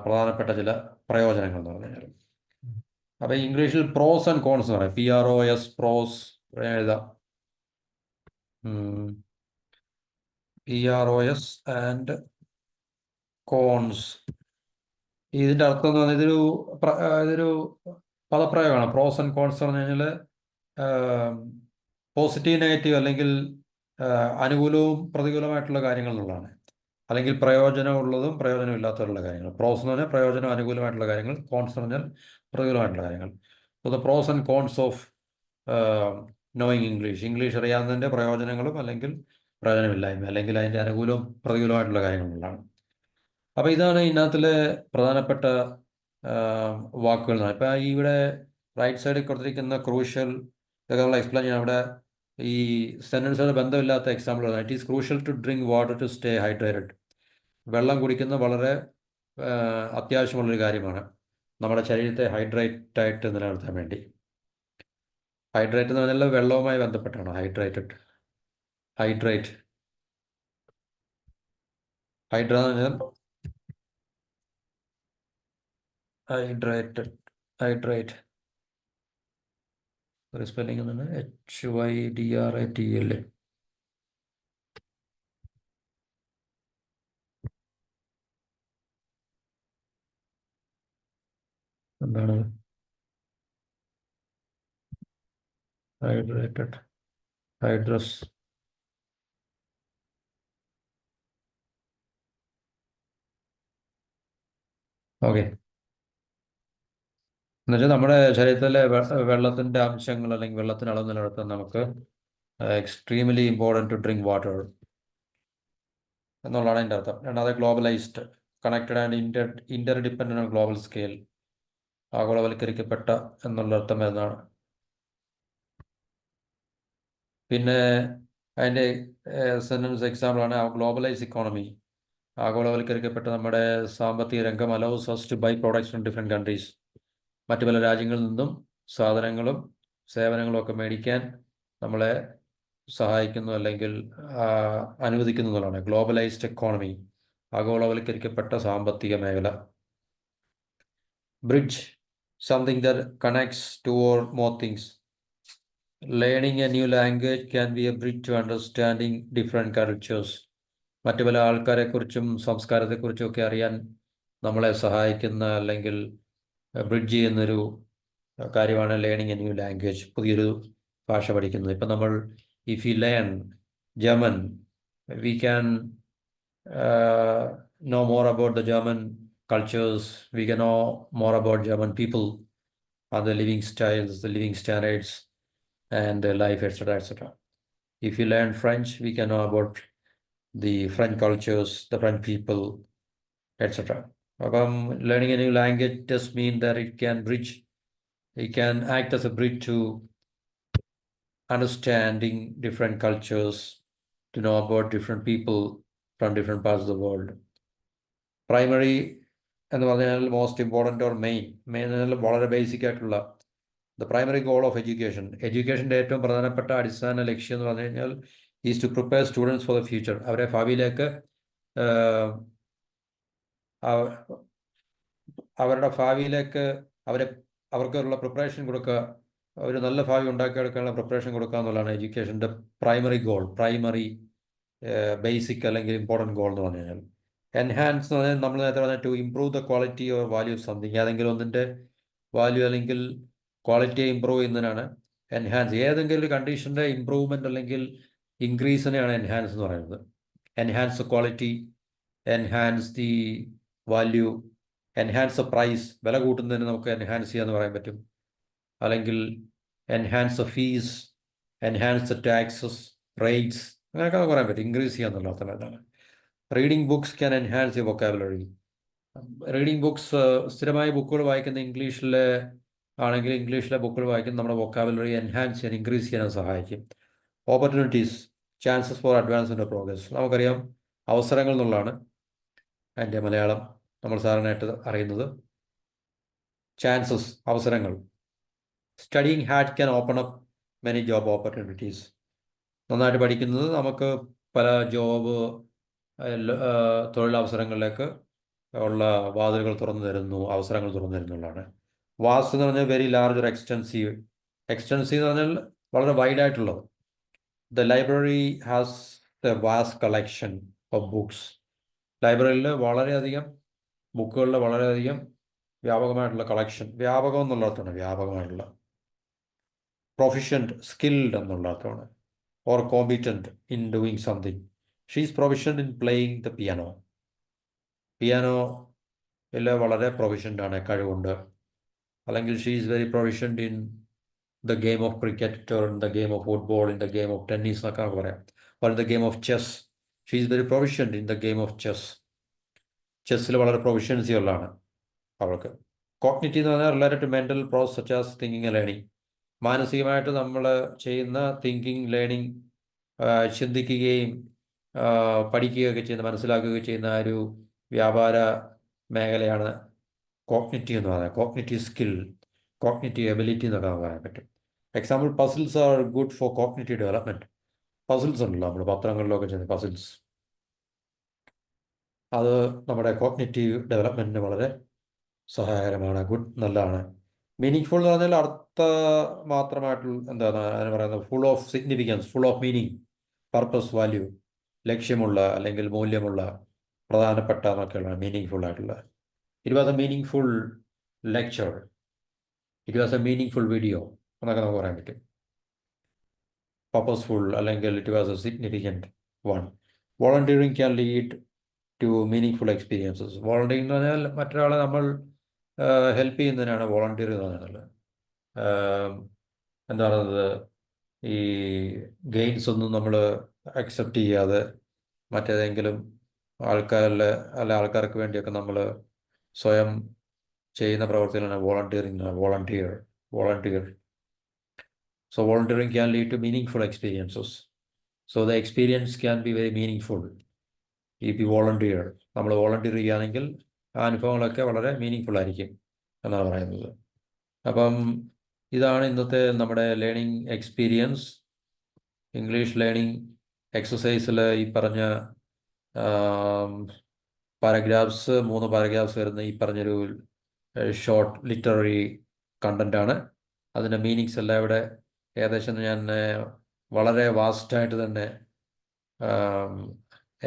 പ്രധാനപ്പെട്ട ചില പ്രയോജനങ്ങൾ എന്ന് പറഞ്ഞു കഴിഞ്ഞാൽ. അപ്പം ഇംഗ്ലീഷിൽ പ്രോസ് ആൻഡ് കോൺസ് എന്ന് പറയാം. PROS, പ്രോസ് എഴുതാം. PROS and cons. ഇതിൻ്റെ അർത്ഥം എന്ന് പറഞ്ഞാൽ ഇതൊരു പദപ്രയോഗമാണ്. പ്രോസ് ആൻഡ് കോൺസ് എന്ന് പറഞ്ഞു കഴിഞ്ഞാൽ പോസിറ്റീവ്, നെഗറ്റീവ് അല്ലെങ്കിൽ അനുകൂലവും പ്രതികൂലമായിട്ടുള്ള കാര്യങ്ങൾ എന്നുള്ളതാണ്. അല്ലെങ്കിൽ പ്രയോജനമുള്ളതും പ്രയോജനമില്ലാത്തതുള്ള കാര്യങ്ങൾ. പ്രോസ് എന്ന് പറഞ്ഞാൽ പ്രയോജനം അനുകൂലമായിട്ടുള്ള കാര്യങ്ങൾ, കോൺസ് എന്ന് പറഞ്ഞാൽ പ്രതികൂലമായിട്ടുള്ള കാര്യങ്ങൾ. So the pros and cons of knowing English അറിയാവുന്നതിൻ്റെ പ്രയോജനങ്ങളും അല്ലെങ്കിൽ പ്രയോജനമില്ലായ്മ, അല്ലെങ്കിൽ അതിൻ്റെ അനുകൂലവും പ്രതികൂലമായിട്ടുള്ള കാര്യങ്ങളുള്ളതാണ്. അപ്പോൾ ഇതാണ് ഇതിനകത്തിലെ പ്രധാനപ്പെട്ട വാക്കുകൾ. ഇപ്പം ഇവിടെ റൈറ്റ് സൈഡിൽ കൊടുത്തിരിക്കുന്ന ക്രൂഷ്യൽ ഇതൊക്കെ നമ്മൾ എക്സ്പ്ലെയിൻ ചെയ്യണം. അവിടെ ഈ സെൻറ്റൻസുകൾ ബന്ധമില്ലാത്ത example, it is crucial to drink water to stay hydrated. വെള്ളം കുടിക്കുന്നത് വളരെ അത്യാവശ്യമുള്ളൊരു കാര്യമാണ് നമ്മുടെ ശരീരത്തെ ഹൈഡ്രേറ്റ് ആയിട്ട് നിലനിർത്താൻ വേണ്ടി. ഹൈഡ്രേറ്റ് എന്ന് പറഞ്ഞാൽ വെള്ളവുമായി ബന്ധപ്പെട്ടാണ് ഹൈഡ്രേറ്റ്. ഹൈഡ്ര എന്ന് പറഞ്ഞാൽ ഹൈഡ്രേറ്റ് ഒരു സ്പെല്ലിംഗ് തന്നെ HYDRATL. എന്താണ് ഹൈഡ്രസ്? ഓക്കെ. എന്നുവെച്ചാൽ നമ്മുടെ ശരീരത്തിലെ വെള്ളത്തിൻ്റെ അംശങ്ങൾ അല്ലെങ്കിൽ വെള്ളത്തിന് അളവ് നിലനിർത്താൻ നമുക്ക് extremely important to drink water എന്നുള്ളതാണ് എൻ്റെ അർത്ഥം. രണ്ടാമത് globalised, connected and interdependent on global scale, ആഗോളവൽക്കരിക്കപ്പെട്ട എന്നുള്ള അർത്ഥം വരുന്നതാണ്. പിന്നെ അതിൻ്റെ സെൻറ്റൻസ് എക്സാമ്പിളാണ് ഗ്ലോബലൈസ് ഇക്കോണമി. ആഗോളവൽക്കരിക്കപ്പെട്ട നമ്മുടെ സാമ്പത്തിക രംഗം allows us to buy products from different countries. മറ്റു പല രാജ്യങ്ങളിൽ നിന്നും സാധനങ്ങളും സേവനങ്ങളും ഒക്കെ മേടിക്കാൻ നമ്മളെ സഹായിക്കുന്നു അല്ലെങ്കിൽ അനുവദിക്കുന്നു എന്നുള്ളതാണ് ഗ്ലോബലൈസ്ഡ് എക്കോണമി, ആഗോളവൽക്കരിക്കപ്പെട്ട സാമ്പത്തിക മേഖല. Bridge, something that connects two or more things. Learning a new language can be a bridge to understanding different cultures. മറ്റു പല ആൾക്കാരെക്കുറിച്ചും സംസ്കാരത്തെക്കുറിച്ചും ഒക്കെ അറിയാൻ നമ്മളെ സഹായിക്കുന്ന അല്ലെങ്കിൽ ബ്രിഡ്ജ് ചെയ്യുന്നൊരു കാര്യമാണ് ലേണിംഗ് എ ന്യൂ ലാംഗ്വേജ്, പുതിയൊരു ഭാഷ പഠിക്കുന്നത്. ഇപ്പം നമ്മൾ if you learn German, we can know more about the German cultures, we can know more about German people and the living styles, the living standards and their life, etc., etc. If you learn French, we can know about the French cultures, the French people, etc. Learning a new language does mean that it can act as a bridge to understanding different cultures, to know about different people from different parts of the world. Primary എന്ന് പറഞ്ഞാൽ most important or main എന്നാൽ വളരെ basic ആയിട്ടുള്ള the primary goal of എഡ്യൂക്കേഷൻ്റെ ഏറ്റവും പ്രധാനപ്പെട്ട അടിസ്ഥാന ലക്ഷ്യം എന്ന് പറഞ്ഞു കഴിഞ്ഞാൽ is to prepare students for the future. അവരെ ഭാവിയിലേക്ക് അവർക്കുള്ള പ്രിപ്പറേഷൻ കൊടുക്കുക, ഒരു നല്ല ഭാവി ഉണ്ടാക്കിയെടുക്കാനുള്ള പ്രിപ്പറേഷൻ കൊടുക്കുക എന്നുള്ളതാണ് എഡ്യൂക്കേഷൻ്റെ പ്രൈമറി ഗോൾ, ബേസിക് അല്ലെങ്കിൽ ഇമ്പോർട്ടൻറ്റ് ഗോൾ എന്ന് പറഞ്ഞു കഴിഞ്ഞാൽ. എൻഹാൻസ് എന്ന് പറഞ്ഞാൽ നമ്മൾ നേരത്തെ പറഞ്ഞാൽ to improve the quality or value of something. ഏതെങ്കിലും ഒന്നിൻ്റെ വാല്യൂ അല്ലെങ്കിൽ ക്വാളിറ്റിയെ ഇമ്പ്രൂവ് ചെയ്യുന്നതിനാണ് എൻഹാൻസ്. ഏതെങ്കിലും ഒരു കണ്ടീഷൻ്റെ ഇമ്പ്രൂവ്മെൻ്റ് അല്ലെങ്കിൽ ഇൻക്രീസിനെയാണ് എൻഹാൻസ് എന്ന് പറയുന്നത്. Enhance the quality, enhance the value, enhance the price, വില കൂട്ടുന്നതിന് നമുക്ക് എൻഹാൻസ് ചെയ്യാന്ന് പറയാൻ പറ്റും. അല്ലെങ്കിൽ enhance the fees, enhance the taxes, rates, അങ്ങനെയൊക്കെ നമുക്ക് പറയാൻ പറ്റും. ഇൻക്രീസ് ചെയ്യാന്നുള്ള അർത്ഥം. Reading books can enhance your vocabulary. Reading books, സ്ഥിരമായി ബുക്കുകൾ വായിക്കുന്ന ഇംഗ്ലീഷിലെ ബുക്കുകൾ വായിക്കുന്ന നമ്മുടെ വൊക്കാബുലറി എൻഹാൻസ് ചെയ്യാൻ, ഇൻക്രീസ് ചെയ്യാൻ സഹായിക്കും. Opportunities, chances for advancement of progress. നമുക്കറിയാം അവസരങ്ങൾ എന്നുള്ളതാണ് അതിൻ്റെ മലയാളം നമ്മൾ സാധാരണയായിട്ട് അറിയുന്നത്. ചാൻസസ്, അവസരങ്ങൾ. Studying hard can open up many job opportunities. നന്നായിട്ട് പഠിക്കുന്നത് നമുക്ക് പല തൊഴിലവസരങ്ങളിലേക്ക് ഉള്ള വാതിലുകൾ തുറന്നു തരുന്നു, അവസരങ്ങൾ തുറന്നു തരുന്നുള്ളതാണ്. വാസ്റ്റ് എന്ന് പറഞ്ഞാൽ വെരി ലാർജ്, ഒരു എക്സ്റ്റെൻസീവ് എന്ന് പറഞ്ഞാൽ വളരെ വൈഡായിട്ടുള്ളത്. The library has the vast collection of books. ലൈബ്രറിയിൽ വളരെയധികം ബുക്കുകളുടെ വളരെയധികം വ്യാപകമായിട്ടുള്ള കളക്ഷൻ. വ്യാപകം എന്നുള്ള അർത്ഥമാണ്, വ്യാപകമായിട്ടുള്ള. പ്രൊഫിഷ്യൻറ്റ്, സ്കിൽഡ് എന്നുള്ള അർത്ഥമാണ്. Or competent in doing something. She is proficient in playing the piano. പിയാനോയിൽ വളരെ പ്രൊഫിഷ്യൻ്റ് ആണ്, കഴിവുണ്ട്. അല്ലെങ്കിൽ she is very proficient in the game of cricket or in the game of football, in the game of tennis എന്നൊക്കെ നമുക്ക് പറയാം. or in the game of chess. She is very proficient in the game of chess. ചെസ്സിൽ വളരെ proficiency ഉള്ളതാണ് അവൾക്ക്. Cognitive എന്ന് പറഞ്ഞാൽ related to mental process such as thinking and learning. മാനസികമായിട്ട് നമ്മൾ ചെയ്യുന്ന തിങ്കിങ്, ലേണിംഗ്, ചിന്തിക്കുകയും പഠിക്കുകയൊക്കെ ചെയ്യുന്ന, മനസ്സിലാക്കുകയൊക്കെ ചെയ്യുന്ന ഒരു വ്യാപാര മേഖലയാണ് കോഗ്നിറ്റീവ് എന്ന് പറയുന്നത്. കോഗ്നിറ്റീവ് സ്കിൽ, കോഗ്നിറ്റീവ് എബിലിറ്റി എന്നൊക്കെ പറയാൻ പറ്റും. Example, puzzles are good for cognitive development. Puzzles ഉണ്ടല്ലോ നമ്മൾ പത്രങ്ങളിലൊക്കെ ചെയ്യുന്ന പസിൽസ്, അത് നമ്മുടെ കോഗ്നിറ്റീവ് ഡെവലപ്മെൻറ്റിന് വളരെ സഹായകരമാണ്. ഗുഡ്, നല്ലതാണ്. മീനിങ് ഫുൾ എന്ന് പറഞ്ഞാൽ അർത്ഥ മാത്രമായിട്ടുള്ള എന്താണ് അതിന് പറയുന്നത്, full of significance, full of meaning, purpose, value, ലക്ഷ്യമുള്ള അല്ലെങ്കിൽ മൂല്യമുള്ള, പ്രധാനപ്പെട്ട എന്നൊക്കെയുള്ള മീനിങ് ഫുൾ ആയിട്ടുള്ള. It was a meaningful lecture, it was a meaningful video എന്നൊക്കെ നമുക്ക് പറയാൻ പറ്റും. പർപ്പസ്ഫുൾ അല്ലെങ്കിൽ it was a significant one. Volunteering can lead to meaningful experiences. Volunteering എന്ന് പറഞ്ഞാൽ മറ്റൊരാളെ നമ്മൾ ഹെൽപ്പ് ചെയ്യുന്നതിനാണ് വോളണ്ടിയർ എന്ന് പറയുന്നത്. എന്താ പറയുന്നത്, ഈ ഗെയിംസ് ഒന്നും നമ്മൾ അക്സെപ്റ്റ് ചെയ്യാതെ മറ്റേതെങ്കിലും ആൾക്കാർക്ക് വേണ്ടിയൊക്കെ നമ്മൾ സ്വയം ചെയ്യുന്ന പ്രവർത്തികളാണ് volunteer. So volunteering can lead to meaningful experiences. So the experience can be very meaningful if you volunteer. നമ്മൾ വോളണ്ടിയർ ചെയ്യുകയാണെങ്കിൽ ആ അനുഭവങ്ങളൊക്കെ വളരെ മീനിങ് ഫുൾ ആയിരിക്കും എന്നാണ് പറയുന്നത്. അപ്പം ഇതാണ് ഇന്നത്തെ നമ്മുടെ ലേണിംഗ് എക്സ്പീരിയൻസ്. ഇംഗ്ലീഷ് ലേണിംഗ് എക്സസൈസിൽ ഈ പറഞ്ഞ പാരഗ്രാഫ്സ്, 3 പാരഗ്രാഫ്സ് വരുന്ന ഈ പറഞ്ഞൊരു ഷോർട്ട് ലിറ്റററി കണ്ടൻ്റാണ്. അതിൻ്റെ മീനിങ്സ് എല്ലാം ഇവിടെ ഏകദേശം ഞാൻ വളരെ വാസ്റ്റായിട്ട് തന്നെ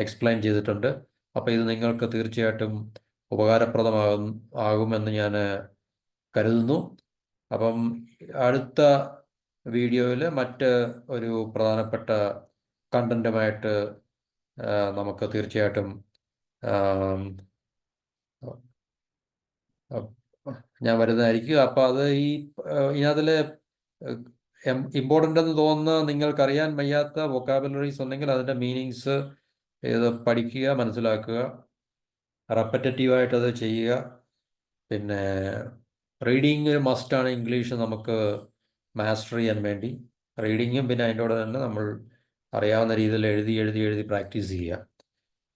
എക്സ്പ്ലെയിൻ ചെയ്തിട്ടുണ്ട്. അപ്പോൾ ഇത് നിങ്ങൾക്ക് തീർച്ചയായിട്ടും ആകുമെന്ന് ഞാൻ കരുതുന്നു. അപ്പം അടുത്ത വീഡിയോയിൽ മറ്റ് ഒരു പ്രധാനപ്പെട്ട കണ്ടൻറ്റുമായിട്ട് നമുക്ക് തീർച്ചയായിട്ടും ഞാൻ വരുന്നതായിരിക്കും. അപ്പോൾ അത് ഇതിനകത്തിൽ ഇമ്പോർട്ടൻ്റ് എന്ന് തോന്നുന്ന നിങ്ങൾക്കറിയാൻ വയ്യാത്ത വൊക്കാബുലറീസ് ഉണ്ടെങ്കിൽ അതിൻ്റെ മീനിങ്സ് ഇത് പഠിക്കുക, മനസ്സിലാക്കുക, റെപ്പറ്റേറ്റീവായിട്ട് അത് ചെയ്യുക. പിന്നെ റീഡിങ് മസ്റ്റാണ് ഇംഗ്ലീഷ് നമുക്ക് മാസ്റ്റർ ചെയ്യാൻ വേണ്ടി. റീഡിങ്ങും പിന്നെ അതിൻ്റെ കൂടെ തന്നെ നമ്മൾ അറിയാവുന്ന രീതിയിൽ എഴുതി പ്രാക്ടീസ് ചെയ്യുക.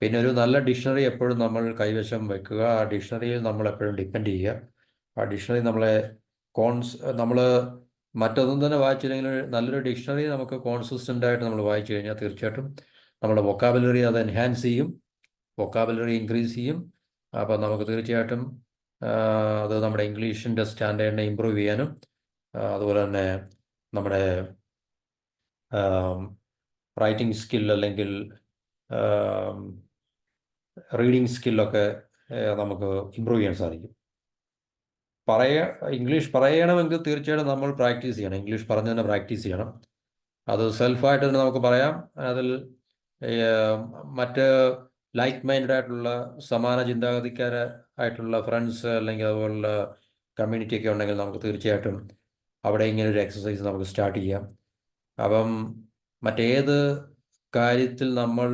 പിന്നെ ഒരു നല്ല ഡിക്ഷണറി എപ്പോഴും നമ്മൾ കൈവശം വെക്കുക. ആ ഡിക്ഷണറിയിൽ നമ്മൾ എപ്പോഴും ഡിപ്പെൻഡ് ചെയ്യുക. ആ ഡിക്ഷണറി നമ്മൾ മറ്റൊന്നും തന്നെ വായിച്ചില്ലെങ്കിൽ നല്ലൊരു ഡിക്ഷണറി നമുക്ക് കോൺസിസ്റ്റൻ്റായിട്ട് നമ്മൾ വായിച്ചു കഴിഞ്ഞാൽ തീർച്ചയായിട്ടും നമ്മുടെ വൊക്കാബുലറി അത് എൻഹാൻസ് ചെയ്യും, വൊക്കാബുലറി ഇൻക്രീസ് ചെയ്യും. അപ്പോൾ നമുക്ക് തീർച്ചയായിട്ടും അത് നമ്മുടെ ഇംഗ്ലീഷിൻ്റെ സ്റ്റാൻഡേർഡിനെ ഇമ്പ്രൂവ് ചെയ്യാനും അതുപോലെ തന്നെ നമ്മുടെ റൈറ്റിംഗ് സ്കിൽ അല്ലെങ്കിൽ റീഡിങ് സ്കില്ലൊക്കെ നമുക്ക് ഇമ്പ്രൂവ് ചെയ്യാൻ സാധിക്കും. ഇംഗ്ലീഷ് പറയണമെങ്കിൽ തീർച്ചയായിട്ടും നമ്മൾ പ്രാക്ടീസ് ചെയ്യണം. ഇംഗ്ലീഷ് പറഞ്ഞ് തന്നെ പ്രാക്ടീസ് ചെയ്യണം. അത് സെൽഫായിട്ട് തന്നെ നമുക്ക് പറയാം. അതിൽ മറ്റ് ലൈക്ക് മൈൻഡഡ് ആയിട്ടുള്ള സമാന ചിന്താഗതിക്കാരായിട്ടുള്ള ഫ്രണ്ട്സ് അല്ലെങ്കിൽ അതുപോലുള്ള കമ്മ്യൂണിറ്റിയൊക്കെ ഉണ്ടെങ്കിൽ നമുക്ക് തീർച്ചയായിട്ടും അവിടെ ഇങ്ങനൊരു എക്സസൈസ് നമുക്ക് സ്റ്റാർട്ട് ചെയ്യാം. അപ്പം മറ്റേത് കാര്യത്തിൽ നമ്മൾ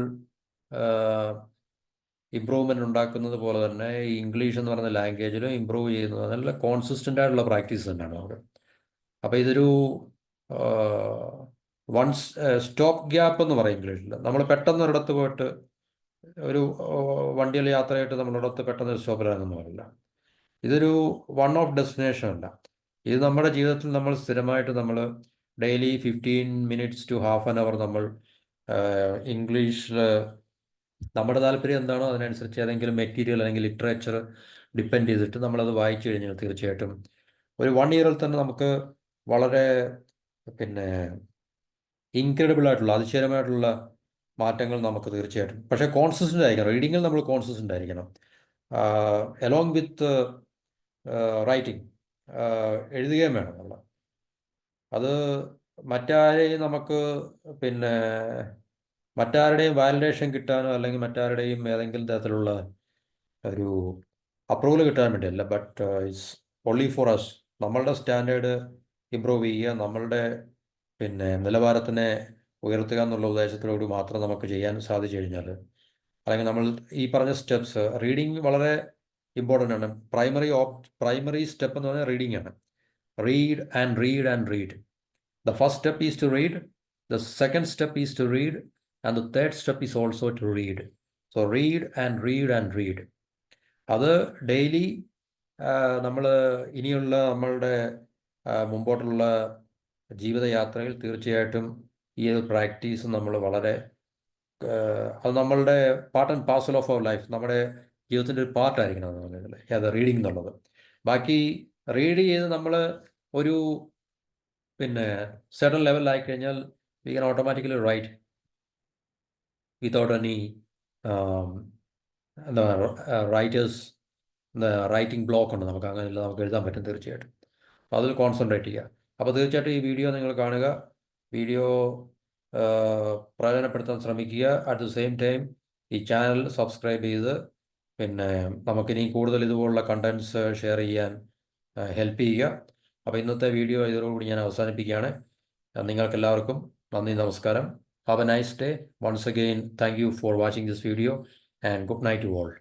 ഇമ്പ്രൂവ്മെൻ്റ് ഉണ്ടാക്കുന്നത് പോലെ തന്നെ ഈ ഇംഗ്ലീഷ് എന്ന് പറയുന്ന ലാംഗ്വേജിലും ഇമ്പ്രൂവ് ചെയ്യുന്നത് നല്ല കോൺസിസ്റ്റൻ്റ് ആയിട്ടുള്ള പ്രാക്ടീസ് തന്നെയാണ് നമുക്ക്. അപ്പോൾ ഇതൊരു വൺസ് സ്റ്റോപ്പ് ഗ്യാപ്പ് എന്ന് പറയും ഇംഗ്ലീഷിൽ. നമ്മൾ പെട്ടെന്ന് ഒരിടത്ത് പോയിട്ട് ഒരു വണ്ടിയിൽ യാത്രയായിട്ട് നമ്മളൊരിടത്ത് പെട്ടെന്ന് സ്റ്റോപ്പിലാണെന്ന് പറയില്ല. ഇതൊരു വൺ ഓഫ് ഡെസ്റ്റിനേഷൻ അല്ല. ഇത് നമ്മുടെ ജീവിതത്തിൽ നമ്മൾ സ്ഥിരമായിട്ട് നമ്മൾ daily 15 minutes to half an hour നമ്മൾ ഇംഗ്ലീഷിൽ നമ്മുടെ താല്പര്യം എന്താണോ അതിനനുസരിച്ച് ഏതെങ്കിലും മെറ്റീരിയൽ അല്ലെങ്കിൽ ലിറ്ററേച്ചർ ഡിപ്പെൻഡ് ചെയ്തിട്ട് നമ്മളത് വായിച്ചു കഴിഞ്ഞാൽ തീർച്ചയായിട്ടും ഒരു 1 yearൽ തന്നെ നമുക്ക് വളരെ പിന്നെ ഇൻക്രെഡിബിൾ ആയിട്ടുള്ള അതിശയമായിട്ടുള്ള മാറ്റങ്ങൾ നമുക്ക് തീർച്ചയായിട്ടും. പക്ഷേ കോൺസിസ്റ്റൻ്റ് ആയിരിക്കണം. റീഡിങ്ങിൽ നമ്മൾ കോൺസിസ്റ്റൻ്റ് ആയിരിക്കണം. അലോങ് വിത്ത് റൈറ്റിംഗ് എഴുതുകയും വേണം നമ്മൾ. അത് പിന്നെ മറ്റാരുടെയും വാലിഡേഷൻ കിട്ടാനോ അല്ലെങ്കിൽ മറ്റാരുടെയും ഏതെങ്കിലും തരത്തിലുള്ള ഒരു അപ്രൂവൽ കിട്ടാൻ വേണ്ടിയല്ല. But it's only for us. നമ്മളുടെ സ്റ്റാൻഡേർഡ് ഇമ്പ്രൂവ് ചെയ്യുക, നമ്മളുടെ നിലവാരത്തിനെ ഉയർത്തുക എന്നുള്ള ഉദ്ദേശത്തിലൂടെ മാത്രം നമുക്ക് ചെയ്യാൻ സാധിച്ചു കഴിഞ്ഞാൽ, അല്ലെങ്കിൽ നമ്മൾ ഈ പറഞ്ഞ സ്റ്റെപ്സ്, റീഡിങ് വളരെ ഇമ്പോർട്ടൻ്റ് ആണ്. പ്രൈമറി സ്റ്റെപ്പ് എന്ന് പറഞ്ഞാൽ റീഡിംഗ് ആണ്. Read and read and read. The first step is to read, the second step is to read, and the third step is also to read. So read and read and read. അത് daily നമ്മൾ ഇനിയുള്ള നമ്മളുടെ മുമ്പോട്ടുള്ള ജീവിതയാത്രയിൽ തീർച്ചയായിട്ടും ഈ ഒരു practice നമ്മൾ വളരെ അത് നമ്മളുടെ part and parcel of our life, നമ്മുടെ ജീവിതത്തിൻ്റെ ഒരു പാർട്ടായിരിക്കണം അത് റീഡിംഗ് എന്നുള്ളത്. ബാക്കി റീഡ് ചെയ്ത് നമ്മൾ ഒരു certain ലെവലിലായി കഴിഞ്ഞാൽ we can automatically write without any എന്താ റൈറ്റേഴ്സ് റൈറ്റിംഗ് ബ്ലോക്ക് ഉണ്ട്, നമുക്ക് അങ്ങനെ നമുക്ക് എഴുതാൻ പറ്റും തീർച്ചയായിട്ടും. അപ്പോൾ അതിൽ കോൺസെൻട്രേറ്റ് ചെയ്യുക. അപ്പോൾ തീർച്ചയായിട്ടും ഈ വീഡിയോ നിങ്ങൾ കാണുക, വീഡിയോ പ്രയോജനപ്പെടുത്താൻ ശ്രമിക്കുക. അറ്റ് ദ സെയിം ടൈം ഈ ചാനൽ സബ്സ്ക്രൈബ് ചെയ്ത് നമുക്കിനി കൂടുതൽ ഇതുപോലുള്ള കണ്ടൻറ്റ്സ് ഷെയർ ചെയ്യാൻ ഹെൽപ്പ് ചെയ്യുക. അപ്പോൾ ഇന്നത്തെ വീഡിയോ ഇതോടുകൂടി ഞാൻ അവസാനിപ്പിക്കുകയാണ്. നിങ്ങൾക്കെല്ലാവർക്കും നന്ദി, നമസ്കാരം. Have a nice day. Once again thank you for watching this video and good night to all.